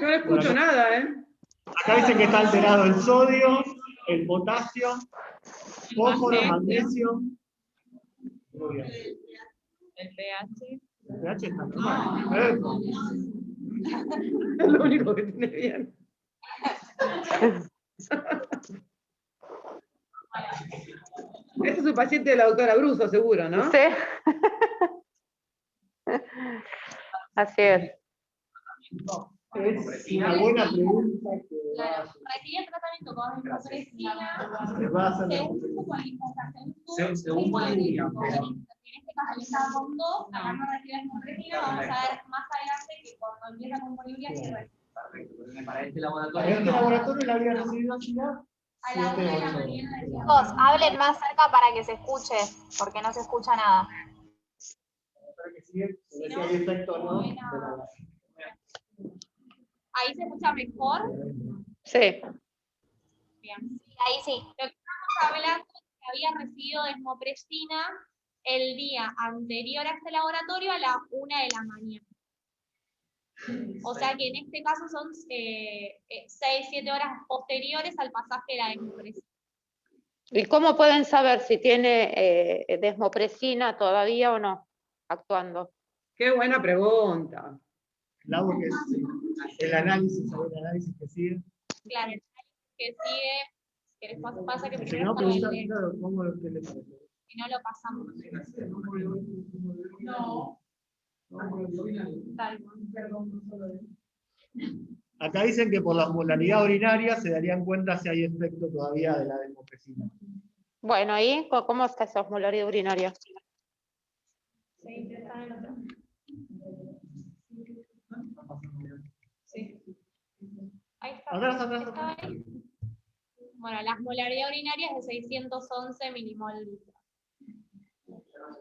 S3: Yo no escucho nada, ¿eh?
S4: Acá dicen que está alterado el sodio, el potasio, fósforo, magnesio. Muy bien.
S7: El pH.
S4: El pH está normal.
S3: Es lo único que tiene bien. Este es un paciente de la doctora Bruso, seguro, ¿no?
S9: Sí. Así es.
S4: Es una buena pregunta que
S5: Claro, requiere tratamiento con desmopresina,
S4: va a hacer la
S5: según
S6: Según Bolivia.
S5: en este caso le estaba con 2, acá no recibe desmopresina, vamos a ver más adelante que cuando empieza con Bolivia sí recibe.
S6: Perfecto, porque para este
S4: Para
S6: laboratorio
S4: este
S6: no.
S4: laboratorio le había recibido ya
S5: A la 1 de la
S4: 7, 8.
S5: mañana decía.
S10: Chicos, hablen más cerca para que se escuche, porque no se escucha nada.
S4: Para que sigue, se ve si hay efecto o no.
S5: Ahí se escucha mejor.
S9: Sí.
S5: Bien.
S10: Ahí sí.
S5: Lo que estamos hablando es que había recibido desmopresina el día anterior a este laboratorio a la 1 de la mañana. O sea que en este caso son 6-7 horas posteriores al pasaje de la desmopresina.
S9: ¿Y cómo pueden saber si tiene desmopresina todavía o no actuando?
S3: Qué buena pregunta.
S4: Claro que es el análisis que sigue.
S5: Claro, el análisis que sigue, que les pasa que
S4: Si
S5: primero
S4: no,
S5: es con
S4: pregunta,
S5: el
S4: claro, ¿cómo lo que le parece?
S5: si no lo pasamos. No.
S4: Acá dicen que por la osmolaridad urinaria se darían cuenta si hay efecto todavía de la desmopresina.
S9: Bueno, ¿y cómo está esa osmolaridad urinaria?
S5: Sí. Ahí está.
S4: Atrás.
S5: Está ahí. Bueno, la osmolaridad urinaria es de 611 milimol litro.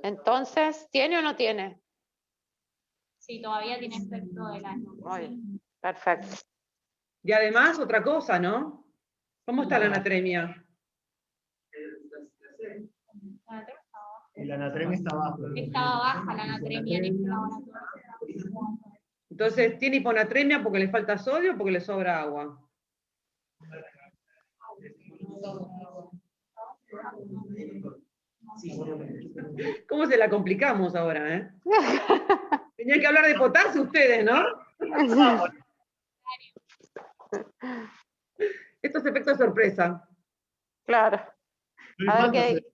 S9: Entonces, ¿tiene o no tiene?
S5: Sí, todavía tiene efecto de la
S9: Muy bien, perfecto.
S3: Y además, otra cosa, ¿no? ¿Cómo está la anatremia?
S4: Y la anatremia está baja.
S5: Estaba baja la anatremia en este laboratorio.
S3: Entonces, ¿tiene hiponatremia porque le falta sodio o porque le sobra agua? ¿Cómo se la complicamos ahora, eh? Tenían que hablar de potasio ustedes, ¿no? Esto es efecto sorpresa.
S9: Claro. A ver qué.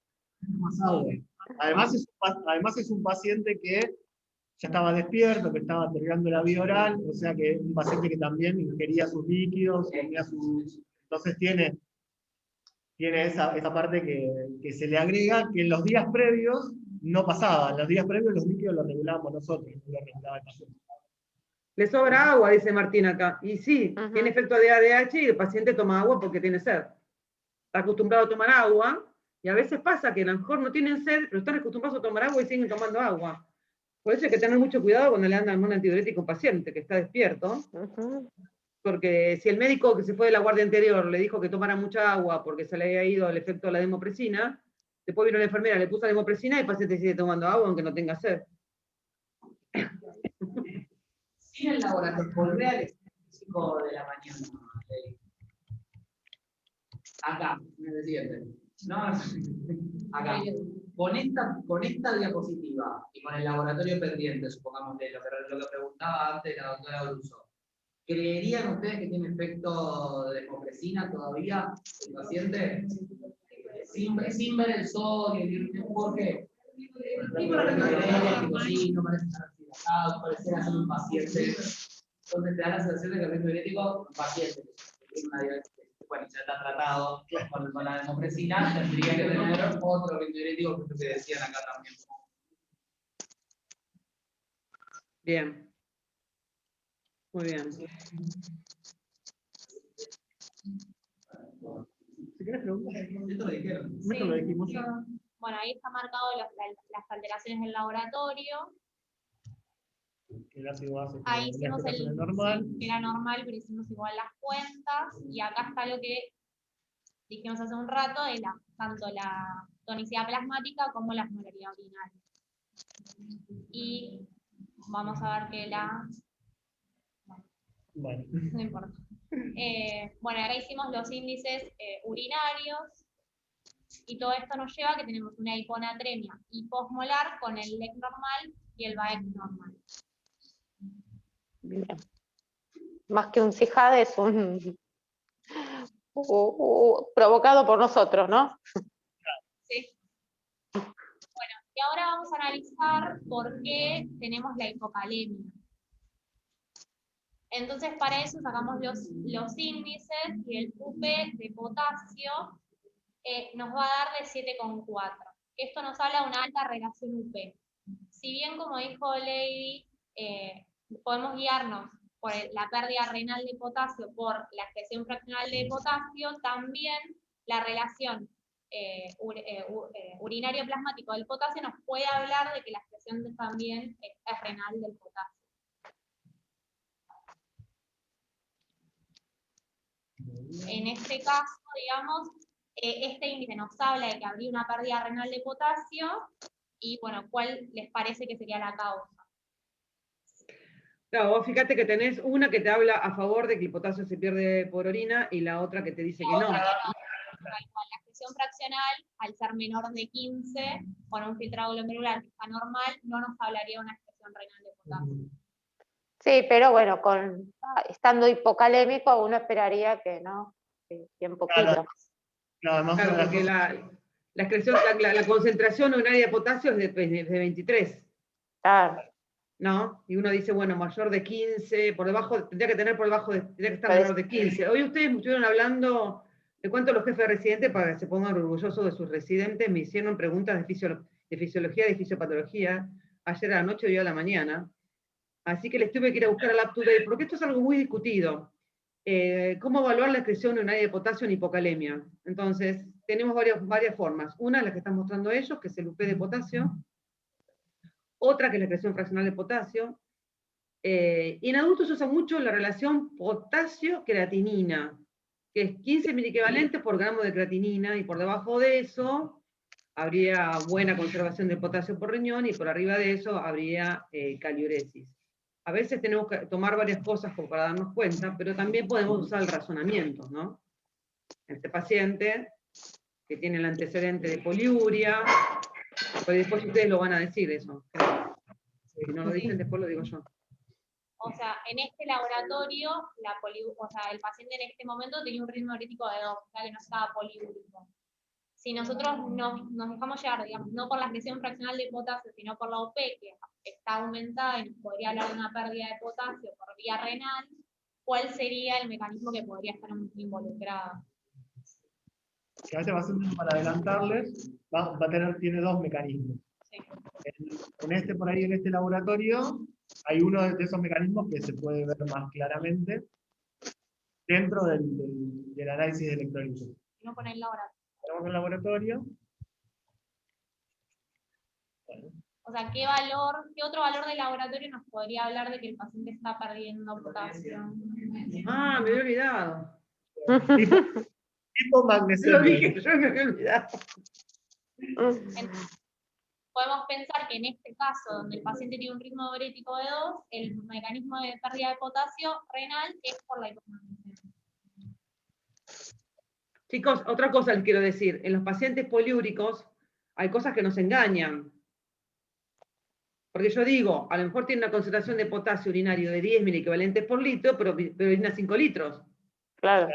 S4: Más agua. Además es un paciente que ya estaba despierto, que estaba terminando la vía oral, o sea que es un paciente que también ingería sus líquidos, entonces tiene esa parte que se le agrega, que en los días previos no pasaba. En los días previos los líquidos los regulábamos nosotros, no los regulaba el paciente.
S3: Le sobra agua, dice Martín acá. Y sí, tiene efecto de ADH y el paciente toma agua porque tiene sed. Está acostumbrado a tomar agua, y a veces pasa que a lo mejor no tienen sed, pero están acostumbrados a tomar agua y siguen tomando agua. Por eso hay que tener mucho cuidado cuando le dan un antidiurético a un paciente que está despierto. Porque si el médico que se fue de la guardia anterior le dijo que tomara mucha agua porque se le había ido el efecto de la desmopresina, después vino la enfermera, le puso la desmopresina y el paciente sigue tomando agua aunque no tenga sed.
S6: Sin el laboratorio, volvé al físico de la mañana. Acá, me decían. No, acá. Con esta diapositiva y con el laboratorio pendiente, supongamos de lo que preguntaba antes la doctora Bruso, ¿creerían ustedes que tiene efecto de desmopresina todavía el paciente? Sin ver el sodio, ¿por qué? Sí, no parece estar accidentado, pareciera ser un paciente. Entonces te da la sensación de que el efecto diurético, un paciente que tiene una diabetes, bueno, ya está tratado con la desmopresina, tendría que tener otro efecto diurético, que es lo que decían acá también.
S3: Bien. Muy bien.
S4: Si querés preguntar.
S6: Esto lo dijeron.
S5: Sí.
S4: Esto lo dijimos.
S5: Bueno, ahí está marcado las alteraciones del laboratorio.
S4: El ácido base,
S5: Ahí hicimos
S4: normal.
S5: sí, era normal, pero hicimos igual las cuentas. Y acá está lo que dijimos hace un rato, de tanto la tonicidad plasmática como la osmolaridad urinaria. Y vamos a ver que
S4: Bueno.
S5: no importa. Bueno, acá hicimos los índices urinarios. Y todo esto nos lleva a que tenemos una hiponatremia hiposmolar con el LEC normal y el BAEC normal.
S9: Bien. más que un CIJAD, es un provocado por nosotros, ¿no?
S5: Sí. Bueno, y ahora vamos a analizar por qué tenemos la hipocalemia. Entonces, para eso sacamos los índices y el UP de potasio nos va a dar de 7,4. Esto nos habla de una alta relación UP. Si bien, como dijo Lady, podemos guiarnos por la pérdida renal de potasio por la excreción fraccional de potasio, también la relación urinario plasmático del potasio nos puede hablar de que la excreción también es renal del potasio. En este caso, digamos, este índice nos habla de que habría una pérdida renal de potasio y, bueno, ¿cuál les parece que sería la causa?
S3: Claro, vos fíjate que tenés una que te habla a favor de que el potasio se pierde por orina y la otra que te dice que no.
S5: La excreción fraccional, al ser menor de 15, con un filtrado glomerular que está normal, no nos hablaría de una excreción renal de potasio.
S9: Sí, pero bueno, estando hipocalémico uno esperaría que no, que bien poquito.
S3: Claro, porque la excreción, la concentración urinaria de potasio es de 23.
S9: Claro.
S3: ¿No? Y uno dice, bueno, mayor de 15, por debajo, tendría que estar menor de 15. Hoy ustedes me estuvieron hablando, de cuánto los jefes de residentes, para que se pongan orgullosos de sus residentes, me hicieron preguntas de fisiología, de fisiopatología, ayer a la noche y hoy a la mañana. Así que les tuve que ir a buscar al UpToDate, porque esto es algo muy discutido. ¿Cómo evaluar la excreción urinaria de potasio en hipocalemia? Entonces, tenemos varias formas. Una es la que están mostrando ellos, que es el UP de potasio. Otra que es la excreción fraccional de potasio. Y en adultos se usa mucho la relación potasio-creatinina, que es 15 miliequivalentes por gramo de creatinina, y por debajo de eso habría buena conservación de potasio por riñón, y por arriba de eso habría caliuresis. A veces tenemos que tomar varias cosas como para darnos cuenta, pero también podemos usar el razonamiento, ¿no? Este paciente que tiene el antecedente de poliuria, pues después ustedes lo van a decir eso. Si no lo dicen, después lo digo yo.
S5: O sea, en este laboratorio, el paciente en este momento tenía un ritmo urítico de 2, o sea que no estaba poliúrico. Si nosotros nos dejamos llevar, digamos, no por la excreción fraccional de potasio, sino por la OP, que está aumentada y nos podría hablar de una pérdida de potasio por vía renal, ¿cuál sería el mecanismo que podría estar involucrado?
S4: Que a este paciente, para adelantarles, tiene dos mecanismos.
S5: Sí.
S4: En este laboratorio, hay uno de esos mecanismos que se puede ver más claramente dentro del análisis de electrolitos.
S5: No con el laboratorio.
S4: Tenemos el laboratorio.
S5: O sea, ¿qué otro valor del laboratorio nos podría hablar de que el paciente está perdiendo potasio?
S3: Ah, me había olvidado.
S4: Hipomagnesemia.
S3: Lo dije, yo me había olvidado.
S5: Podemos pensar que en este caso, donde el paciente tiene un ritmo diurético de 2, el mecanismo de pérdida de potasio renal es por la hipomagnesemia.
S3: Chicos, otra cosa les quiero decir. En los pacientes poliúricos hay cosas que nos engañan. Porque yo digo, a lo mejor tiene una concentración de potasio urinario de 10 miliequivalentes por litro, pero orina 5 litros.
S9: Claro.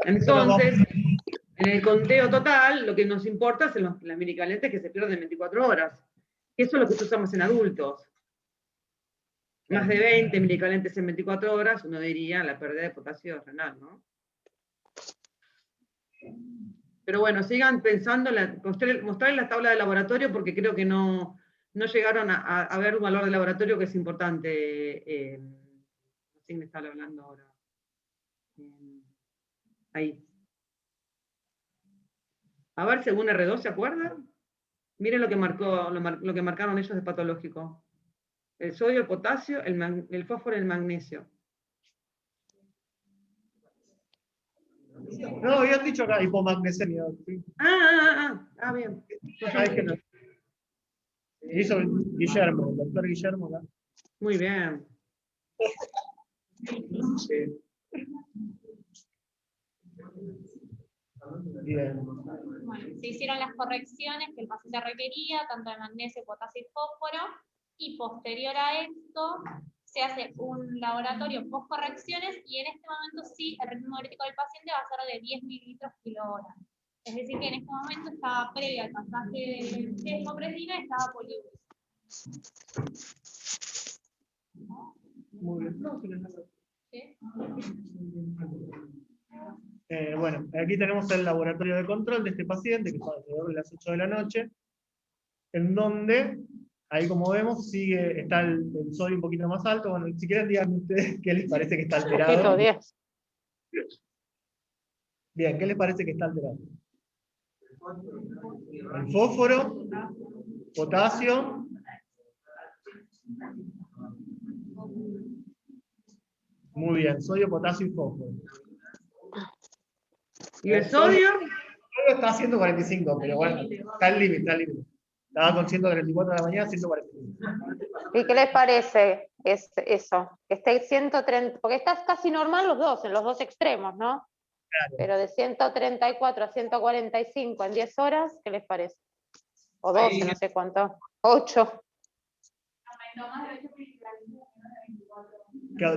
S3: Entonces, en el conteo total, lo que nos importa son las miliequivalentes que se pierden en 24 horas. Y eso es lo que usamos en adultos. Más de 20 miliequivalentes en 24 horas, uno diría la pérdida de potasio renal, ¿no? Pero bueno, sigan pensando, mostrarles la tabla de laboratorio, porque creo que no llegaron a ver un valor de laboratorio que es importante. No sé quién me está hablando ahora. Ahí. A ver, según R2, ¿se acuerdan? Miren lo que marcaron ellos de patológico. El sodio, el potasio, el fósforo y el magnesio.
S4: No, habían dicho acá hipomagnesemia. ¿Sí?
S3: Bien.
S4: Hizo Guillermo, el doctor Guillermo acá.
S3: Muy bien.
S4: Sí. Bien.
S5: Bueno, se hicieron las correcciones que el paciente requería, tanto de magnesio, potasio y fósforo, y posterior a esto se hace un laboratorio post correcciones y en este momento sí el ritmo diurético del paciente va a ser de 10 mililitros kilo-hora. Es decir, que en este momento estaba previa al pasaje de desmopresina y estaba poliúrico.
S4: Muy bien.
S5: ¿Sí?
S4: Bueno, aquí tenemos el laboratorio de control de este paciente, que fue alrededor de las 8 de la noche, en donde, ahí como vemos, está el sodio un poquito más alto. Bueno, si quieren díganme ustedes qué les parece que está alterado.
S9: 10.
S4: Bien, ¿qué les parece que está alterado? El fósforo, potasio, muy bien, sodio, potasio y fósforo.
S3: ¿Y el sodio?
S4: Está a 145, pero bueno, está al límite, está al límite. Estaba con 134 de la mañana, 145.
S9: ¿Y qué les parece eso? Que esté 130, porque estás casi normal los dos, en los dos extremos, ¿no?
S4: Claro.
S9: Pero de 134 a 145 en 10 horas, ¿qué les parece? O 12, no sé cuánto. 8.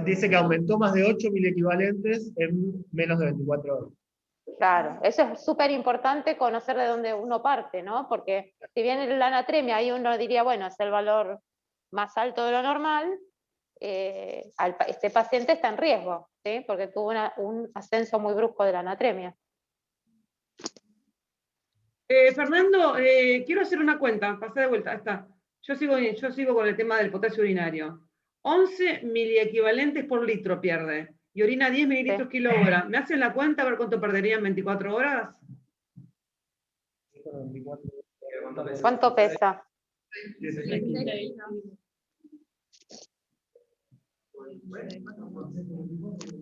S4: Dice que aumentó más de 8 miliequivalentes en menos de 24 horas.
S9: Claro, eso es súper importante conocer de dónde uno parte, ¿no? Porque si bien la anatremia, ahí uno diría, bueno, es el valor más alto de lo normal, este paciente está en riesgo, ¿sí? Porque tuvo un ascenso muy brusco de la anatremia.
S3: Fernando, quiero hacer una cuenta, pasé de vuelta, ahí está. Yo sigo con el tema del potasio urinario. 11 miliequivalentes por litro pierde. Y orina 10 mililitros kilo-hora. ¿Me hacen la cuenta a ver cuánto perdería en 24 horas?
S9: ¿Cuánto pesa?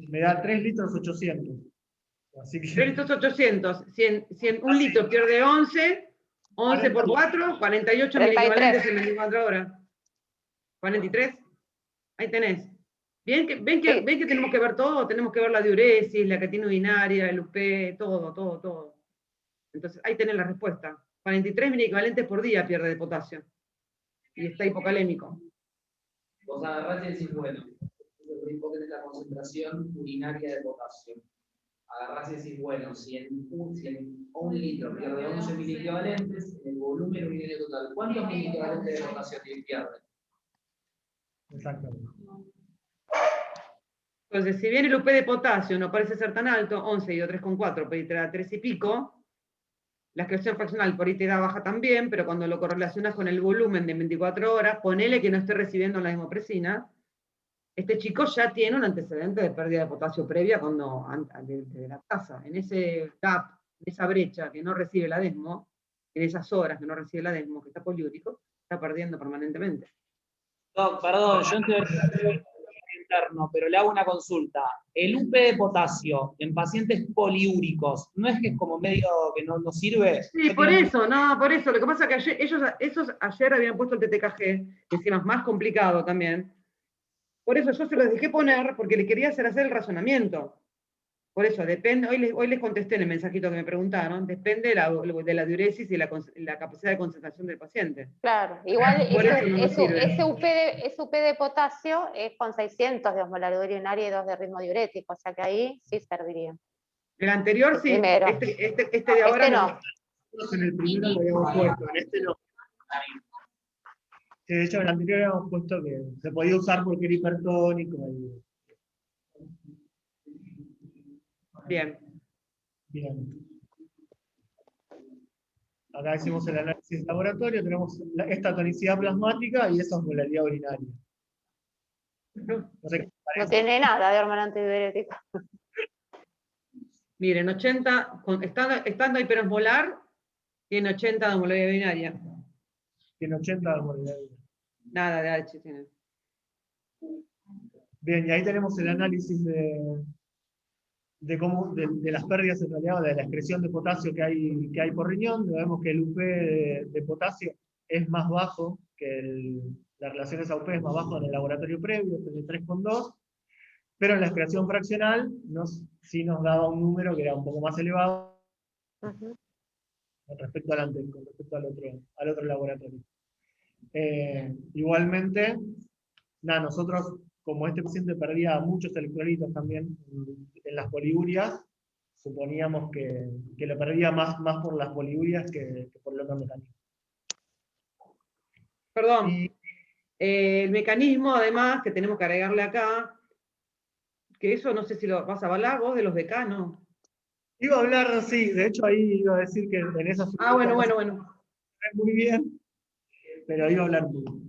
S4: Me da 3 litros 800. Así que...
S3: 3 litros 800. Un litro pierde 11. 11 por 4, 48 miliequivalentes en 24 horas. 43. Ahí tenés. ¿Ven que tenemos que ver todo? Tenemos que ver la diuresis, la creatina urinaria, el UP, todo. Entonces, ahí tenés la respuesta. 43 miliequivalentes por día pierde de potasio. Y está hipocalémico.
S11: Vos agarrás y decís, bueno, vos tenés la concentración urinaria de potasio. Agarrás y decís, bueno, si en un litro pierde 11 miliequivalentes, en el volumen urinario total, ¿cuántos miliequivalentes de potasio pierde?
S4: Exactamente.
S3: Entonces, si bien el UP de potasio no parece ser tan alto, 11 y 3,4, por ahí te da 3 y pico, la excreción fraccional por ahí te da baja también, pero cuando lo correlacionas con el volumen de 24 horas, ponele que no esté recibiendo la desmopresina, este chico ya tiene un antecedente de pérdida de potasio previa de la tasa. En ese gap, en esa brecha que no recibe la desmo, en esas horas que no recibe la desmo, que está poliúrico, está perdiendo permanentemente.
S11: No, perdón, yo entiendo interno, pero le hago una consulta. El UP de potasio en pacientes poliúricos, ¿no es que es como medio que no sirve?
S3: Sí, por eso. Lo que pasa es que esos ayer habían puesto el TTKG, que encima es más complicado también. Por eso yo se los dejé poner, porque le quería hacer el razonamiento. Por eso, depende, hoy les contesté en el mensajito que me preguntaron, depende de la diuresis y la capacidad de concentración del paciente.
S9: Claro, igual ese
S3: UP
S9: UP de potasio es con 600 de osmolaridad urinaria y 2 de ritmo diurético, o sea que ahí sí serviría.
S3: El anterior sí,
S9: primero.
S3: Este de ahora
S9: no.
S4: En el primero lo habíamos puesto, en este no. De hecho, en el anterior habíamos puesto que se podía usar porque era hipertónico.
S3: Bien.
S4: Acá hicimos el análisis de laboratorio, tenemos esta tonicidad plasmática y esa osmolaridad urinaria.
S9: No tiene nada de hormona antidiurética.
S3: Miren, 80, estando hiperosmolar, tiene 80 de osmolaridad urinaria.
S4: Tiene 80 de osmolaridad urinaria.
S3: Nada de H tiene.
S4: Bien, y ahí tenemos el análisis de las pérdidas en realidad, de la excreción de potasio que hay por riñón. Vemos que el UP de potasio es más bajo, que la relación esa UP es más bajo en el laboratorio previo, es de 3,2, pero en la excreción fraccional sí nos daba un número que era un poco más elevado con respecto al otro laboratorio. Igualmente, nosotros como este paciente perdía muchos electrolitos también en las poliurias, suponíamos que lo perdía más por las poliurias que por el otro mecanismo.
S3: Perdón. El mecanismo, además, que tenemos que agregarle acá, que eso no sé si lo vas a hablar vos de los decanos.
S4: Iba a hablar, sí, de hecho ahí iba a decir que en esa...
S3: Bueno.
S4: Muy bien, pero iba a hablar muy bien.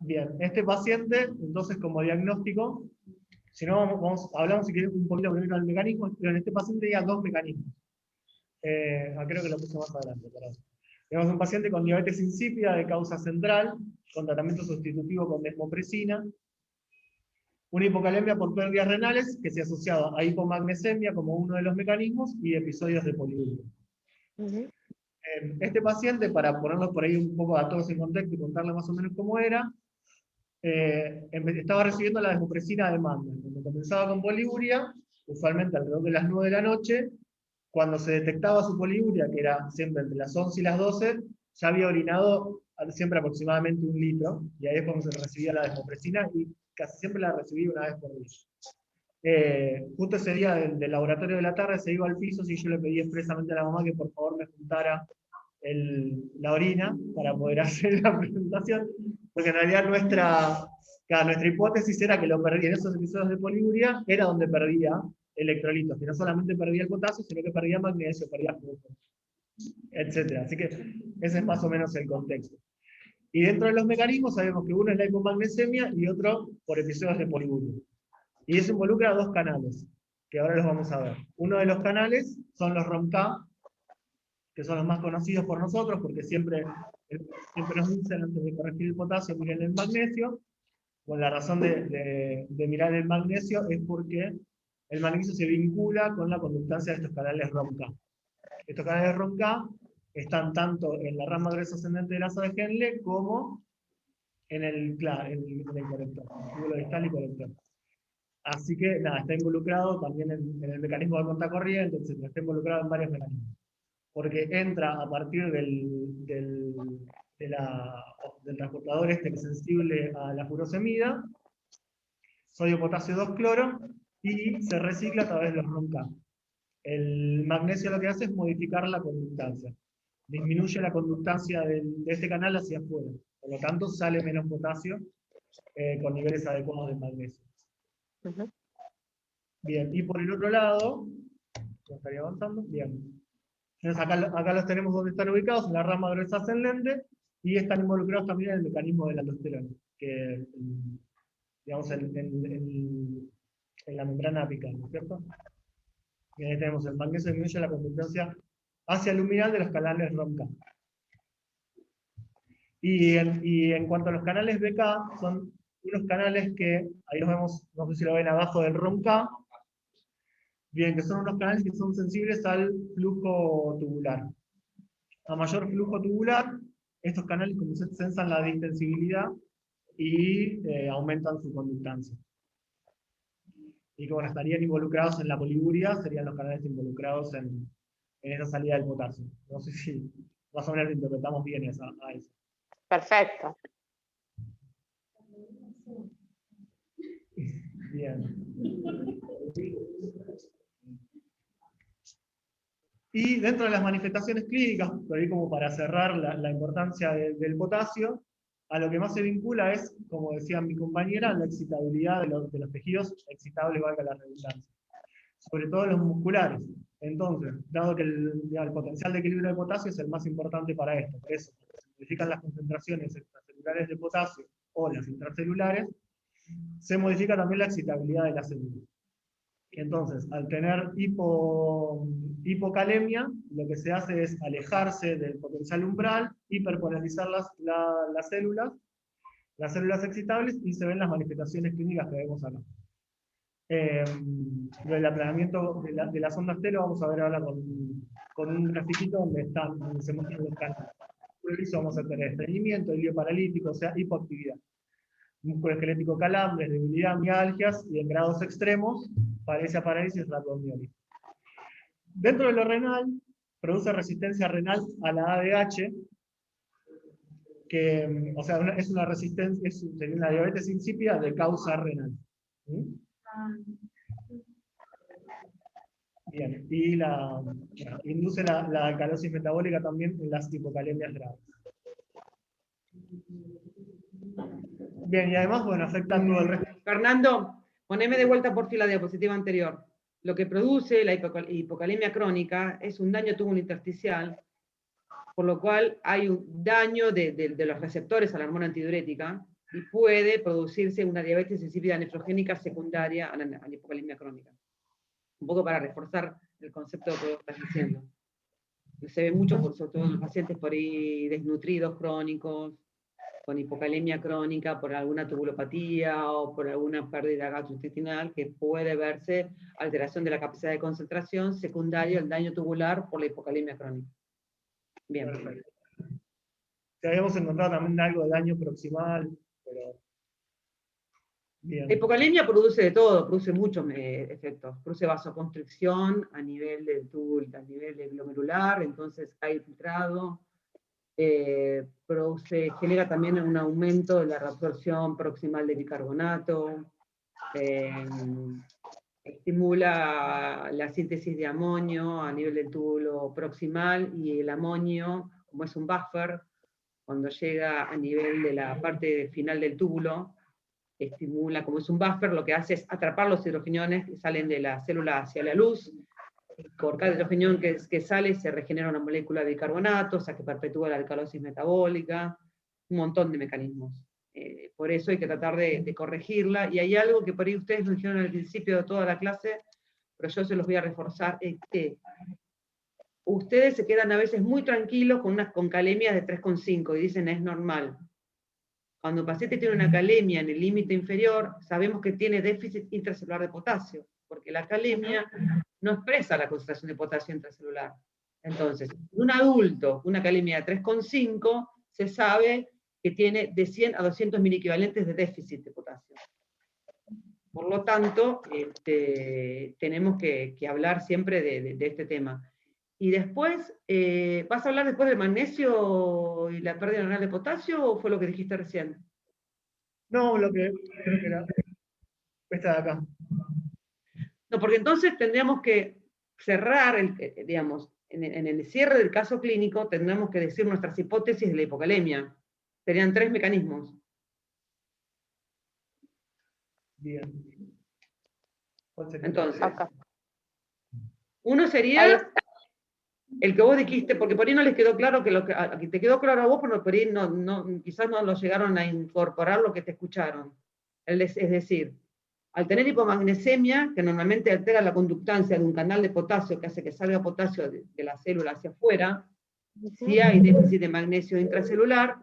S4: Bien, este paciente, entonces como diagnóstico, si no, hablamos si querés un poquito primero del mecanismo, pero en este paciente había dos mecanismos. Creo que lo puse más adelante, perdón. Tenemos un paciente con diabetes insípida de causa central, con tratamiento sustitutivo con desmopresina, una hipocalemia por pérdidas renales que se asociaba a hipomagnesemia como uno de los mecanismos y episodios de poliuria. Este paciente, para ponerlos por ahí un poco a todos en contexto y contarles más o menos cómo era, estaba recibiendo la desmopresina a demanda. Cuando comenzaba con poliuria, usualmente alrededor de las 9 de la noche, cuando se detectaba su poliuria, que era siempre entre las 11 y las 12, ya había orinado siempre aproximadamente 1 litro, y ahí es cuando se recibía la desmopresina, y casi siempre la recibía una vez por día. Justo ese día del laboratorio de la tarde se iba al piso, y yo le pedí expresamente a la mamá que por favor me juntara la orina para poder hacer la presentación, porque en realidad nuestra hipótesis era que lo perdía en esos episodios de poliuria, era donde perdía electrolitos, que no solamente perdía el potasio, sino que perdía magnesio, perdía fósforo, etc. Así que ese es más o menos el contexto. Y dentro de los mecanismos sabemos que uno es la hipomagnesemia y otro por episodios de poliuria. Y eso involucra 2 canales, que ahora los vamos a ver. Uno de los canales son los ROMK, que son los más conocidos por nosotros, porque siempre nos dicen antes de corregir el potasio, miren el magnesio. Bueno, la razón de mirar el magnesio es porque el magnesio se vincula con la conductancia de estos canales ROMK. Estos canales ROMK están tanto en la rama gruesa ascendente del asa de Henle como en el colector, el túbulo distal y colector. Así que nada, está involucrado también en el mecanismo de contracorriente, etc. Está involucrado en varios mecanismos. Porque entra a partir del transportador que es sensible a la furosemida, sodio, potasio, 2-cloro, y se recicla a través de los ROMK. El magnesio lo que hace es modificar la conductancia. Disminuye la conductancia de este canal hacia afuera. Por lo tanto, sale menos potasio con niveles adecuados de magnesio. Bien, y por el otro lado, ¿no estaría avanzando? Bien. Entonces acá los tenemos donde están ubicados, en la rama gruesa ascendente, y están involucrados también en el mecanismo de la aldosterona, que digamos en la membrana apical, ¿no es cierto? Y ahí tenemos el magnesio disminuye la conductancia hacia el luminal de los canales ROMK. Y en cuanto a los canales BK, son unos canales que, ahí los vemos, no sé si lo ven abajo del ROMK, bien, que son unos canales que son sensibles al flujo tubular. A mayor flujo tubular, estos canales como se sensan la distensibilidad y aumentan su conductancia. Y que bueno, estarían involucrados en la poliuria, serían los canales involucrados en esa salida del potasio. No sé si más o menos interpretamos bien a eso.
S9: Perfecto.
S4: Bien. Y dentro de las manifestaciones clínicas, por ahí como para cerrar la importancia del potasio, a lo que más se vincula es, como decía mi compañera, la excitabilidad de los tejidos excitables, valga la redundancia. Sobre todo los musculares. Entonces, dado que el potencial de equilibrio de potasio es el más importante para esto, por eso, cuando se modifican las concentraciones extracelulares de potasio o las intracelulares, se modifica también la excitabilidad de las células. Entonces, al tener hipocalemia, lo que se hace es alejarse del potencial umbral, hiperpolarizar las células excitables, y se ven las manifestaciones clínicas que vemos acá. Lo del aplanamiento de las ondas telo vamos a ver ahora con un grafiquito donde se muestran los canales. Por eso vamos a tener estreñimiento, hilio paralítico, o sea, hipoactividad. Músculo esquelético calambres, debilidad, mialgias, y en grados extremos, parálisis rhabdomiólica. Dentro de lo renal, produce resistencia renal a la ADH, que, o sea, es una resistencia, sería una diabetes insípida de causa renal. ¿Sí? Bien, y induce la alcalosis metabólica también en las hipocalemias graves. Bien, y además, bueno, afecta a todo el resto.
S3: Fernando, poneme de vuelta por fin la diapositiva anterior. Lo que produce la hipocalemia crónica es un daño túbulo intersticial, por lo cual hay un daño de los receptores a la hormona antidiurética y puede producirse una diabetes insípida nefrogénica secundaria a la hipocalemia crónica. Un poco para reforzar el concepto que vos estás diciendo. Se ve mucho, sobre todo en los pacientes por ahí desnutridos crónicos, con hipocalemia crónica por alguna tubulopatía o por alguna pérdida gastrointestinal, que puede verse alteración de la capacidad de concentración secundaria al daño tubular por la hipocalemia crónica. Bien.
S4: Perfecto. Si habíamos encontrado también algo de daño proximal, pero... Bien.
S3: La hipocalemia produce de todo, produce muchos efectos. Produce vasoconstricción a nivel del túbulo, a nivel glomerular, entonces hay filtrado. Genera también un aumento de la reabsorción proximal de bicarbonato, estimula la síntesis de amonio a nivel del túbulo proximal, y el amonio, como es un buffer, cuando llega a nivel de la parte final del túbulo, estimula, como es un buffer, lo que hace es atrapar los hidrogeniones que salen de la célula hacia la luz. Por cada hidrogenión que sale se regenera una molécula de bicarbonato, o sea que perpetúa la alcalosis metabólica, un montón de mecanismos. Por eso hay que tratar de corregirla, y hay algo que por ahí ustedes nos dijeron al principio de toda la clase, pero yo se los voy a reforzar, es que ustedes se quedan a veces muy tranquilos con calemias de 3,5 y dicen es normal. Cuando un paciente tiene una calemia en el límite inferior, sabemos que tiene déficit intracelular de potasio, porque la calemia no expresa la concentración de potasio intracelular. Entonces, un adulto, una calemia de 3,5, se sabe que tiene de 100 a 200 miliequivalentes de déficit de potasio. Por lo tanto, tenemos que hablar siempre de este tema. Y después, ¿vas a hablar después del magnesio y la pérdida renal de potasio, o fue lo que dijiste recién?
S4: No, lo que creo que era esta de acá.
S3: No, porque entonces tendríamos que cerrar, digamos, en el cierre del caso clínico, tendríamos que decir nuestras hipótesis de la hipocalemia. Serían 3 mecanismos.
S4: Bien.
S3: Entonces, uno sería el que vos dijiste, porque por ahí no les quedó claro, que te quedó claro a vos, pero por ahí quizás no lo llegaron a incorporar lo que te escucharon. Es decir, al tener hipomagnesemia, que normalmente altera la conductancia de un canal de potasio que hace que salga potasio de la célula hacia afuera, si hay déficit de magnesio intracelular,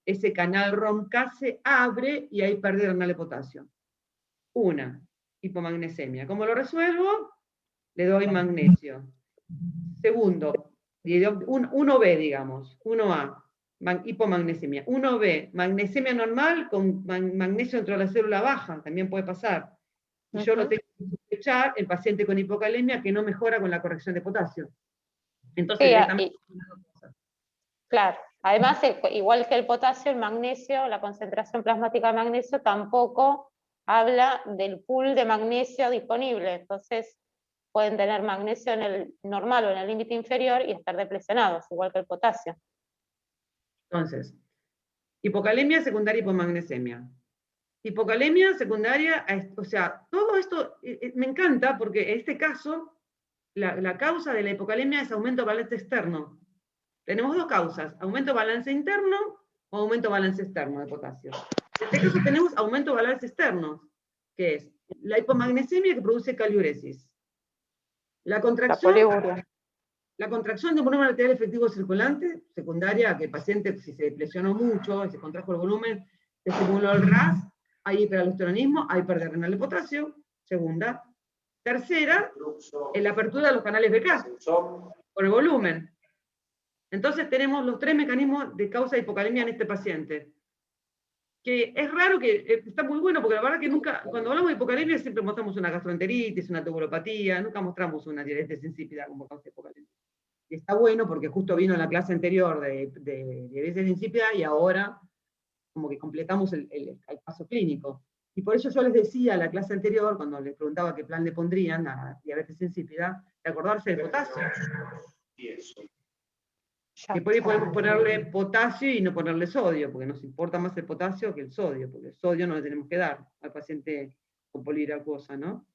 S3: ese canal ROMK se abre y hay pérdida renal de potasio. Una, hipomagnesemia. ¿Cómo lo resuelvo? Le doy magnesio. Segundo, 1B, digamos, 1A, hipomagnesemia. 1B, magnesemia normal con magnesio dentro de la célula baja, también puede pasar. Y yo lo tengo que sospechar, el paciente con hipocalemia que no mejora con la corrección de potasio. Entonces,
S9: claro, además, igual que el potasio, el magnesio, la concentración plasmática de magnesio tampoco habla del pool de magnesio disponible, entonces pueden tener magnesio en el normal o en el límite inferior y estar deplecionados, igual que el potasio.
S3: Entonces, hipocalemia secundaria, hipomagnesemia. Hipocalemia secundaria, o sea, todo esto me encanta porque en este caso, la causa de la hipocalemia es aumento de balance externo. Tenemos dos causas, aumento de balance interno o aumento de balance externo de potasio. En este caso tenemos aumento de balance externo, que es la hipomagnesemia que produce caliuresis. La contracción de un volumen arterial efectivo circulante, secundaria, que el paciente, si se lesionó mucho, se contrajo el volumen, se estimuló el RAS, hay hiperaldosteronismo, hay pérdida renal de potasio, segunda. Tercera, en la apertura de los canales BK, por el volumen. Entonces tenemos los 3 mecanismos de causa de hipocalemia en este paciente. Que es raro, que está muy bueno, porque la verdad que nunca, cuando hablamos de hipocalemia siempre mostramos una gastroenteritis, una tubulopatía, nunca mostramos una diabetes insípida como causa de hipocalemia. Y está bueno porque justo vino en la clase anterior de diabetes insípida y ahora como que completamos el paso clínico. Y por eso yo les decía en la clase anterior, cuando les preguntaba qué plan le pondrían a diabetes insípida, de acordarse del potasio. Que por ahí podemos ponerle potasio y no ponerle sodio, porque nos importa más el potasio que el sodio, porque el sodio no le tenemos que dar al paciente con poliacuosa, ¿no?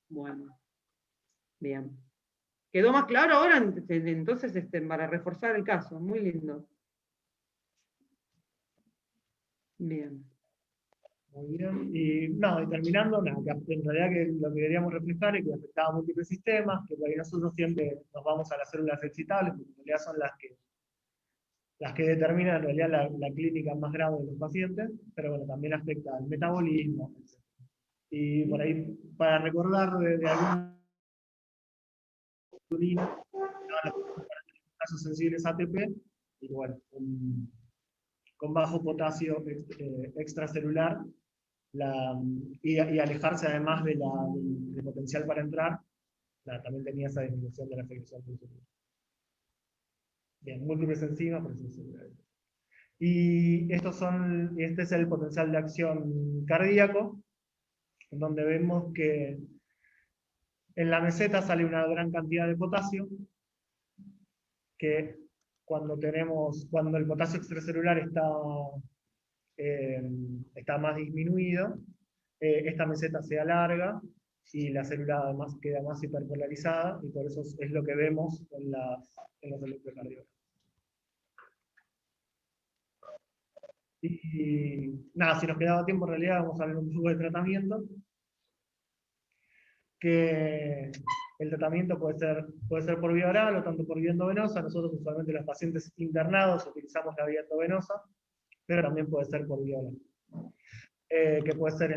S3: Bueno, bien. ¿Quedó más claro ahora? Entonces, para reforzar el caso, muy lindo. Bien.
S4: Muy bien. Y no, y terminando, nada, que en realidad que lo que queríamos reflejar es que afectaba a múltiples sistemas, que por ahí nosotros siempre nos vamos a las células excitables, porque en realidad son las que determinan en realidad la clínica más grave de los pacientes, pero bueno, también afecta al metabolismo, etc. Y por ahí, para recordar de alguna insulina, casos sensibles a ATP, y bueno, con bajo potasio extracelular, y alejarse además del potencial para entrar, también tenía esa disminución de la secreción de insulina. Bien, múltiples enzimas, por eso y este es el potencial de acción cardíaco, en donde vemos que en la meseta sale una gran cantidad de potasio, que cuando el potasio extracelular está más disminuido, esta meseta se alarga y la célula además queda más hiperpolarizada, y por eso es lo que vemos en los electrocardiogramas. Y nada, si nos quedaba tiempo en realidad vamos a hablar un poco de tratamiento, que el tratamiento puede ser por vía oral o tanto por vía endovenosa. Nosotros usualmente los pacientes internados utilizamos la vía endovenosa, pero también puede ser por vía oral. Que puede ser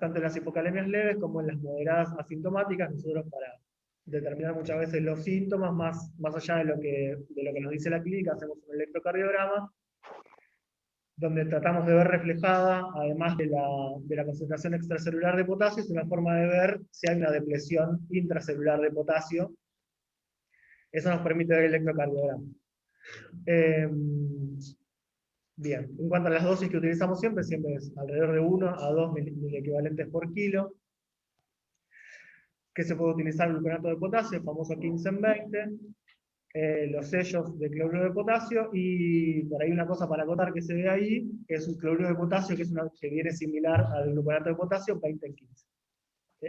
S4: tanto en las hipocalemias leves como en las moderadas asintomáticas. Nosotros, para determinar muchas veces los síntomas, más allá de lo que nos dice la clínica, hacemos un electrocardiograma, donde tratamos de ver reflejada, además de la concentración extracelular de potasio, es una forma de ver si hay una depresión intracelular de potasio. Eso nos permite ver el electrocardiograma. Bien, en cuanto a las dosis que utilizamos siempre es alrededor de 1 a 2 miliequivalentes por kilo. ¿Qué se puede utilizar? El gluconato de potasio, el famoso 15 en 20. Los sellos de cloruro de potasio, y por ahí una cosa para acotar que se ve ahí, que es un cloruro de potasio que viene similar al gluconato de potasio, 20 en 15. ¿Sí?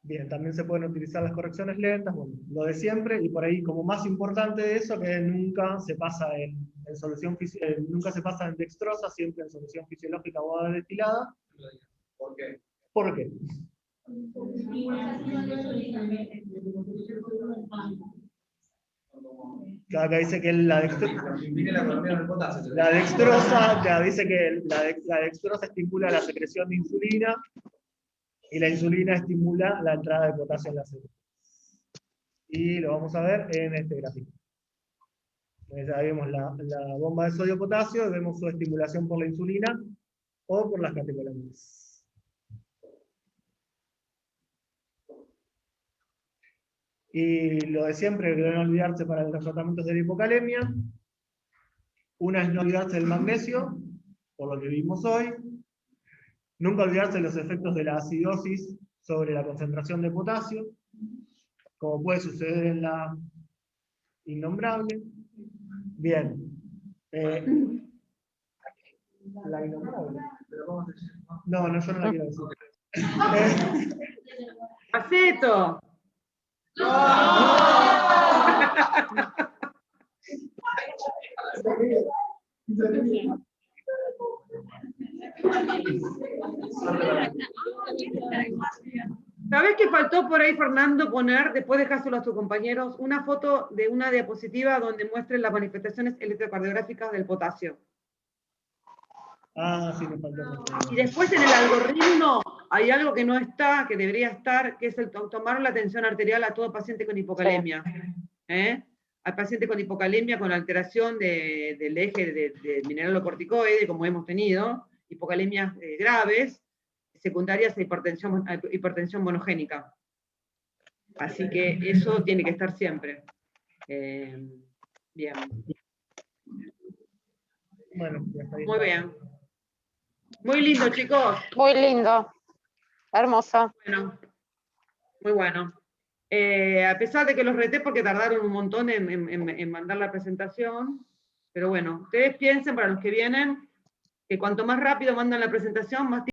S4: Bien, también se pueden utilizar las correcciones lentas, bueno, lo de siempre, y por ahí como más importante de eso, que nunca se pasa nunca se pasa en dextrosa, siempre en solución fisiológica o agua destilada.
S11: ¿Por qué?
S4: ¿Por qué? Acá dice que la dextrosa dice que la dextrosa estimula la secreción de insulina y la insulina estimula la entrada de potasio en la célula. Y lo vamos a ver en este gráfico. Ahí vemos la bomba de sodio-potasio, y vemos su estimulación por la insulina o por las catecolaminas. Y lo de siempre, que no olvidarse para los tratamientos de la hipocalemia. Una es no olvidarse del magnesio, por lo que vimos hoy. Nunca olvidarse de los efectos de la acidosis sobre la concentración de potasio, como puede suceder en la innombrable. Bien. La innombrable. No, yo no la quiero decir.
S3: ¡Aceto! ¿Sabés qué faltó por ahí, Fernando, poner, después dejárselo a sus compañeros, una foto de una diapositiva donde muestren las manifestaciones electrocardiográficas del potasio?
S4: Ah, sí, me faltó.
S3: Y después en el algoritmo hay algo que no está, que debería estar, que es el tomar la tensión arterial a todo paciente con hipocalemia. Al paciente con hipocalemia con alteración del eje de mineralocorticoide, como hemos tenido, hipocalemias graves, secundarias a hipertensión monogénica. Así que eso tiene que estar siempre. Bien.
S4: Bueno, ya está bien.
S3: Muy bien. Muy lindo, chicos.
S9: Muy lindo. Hermoso.
S3: Bueno, muy bueno. A pesar de que los reté porque tardaron un montón en mandar la presentación, pero bueno, ustedes piensen para los que vienen, que cuanto más rápido mandan la presentación, más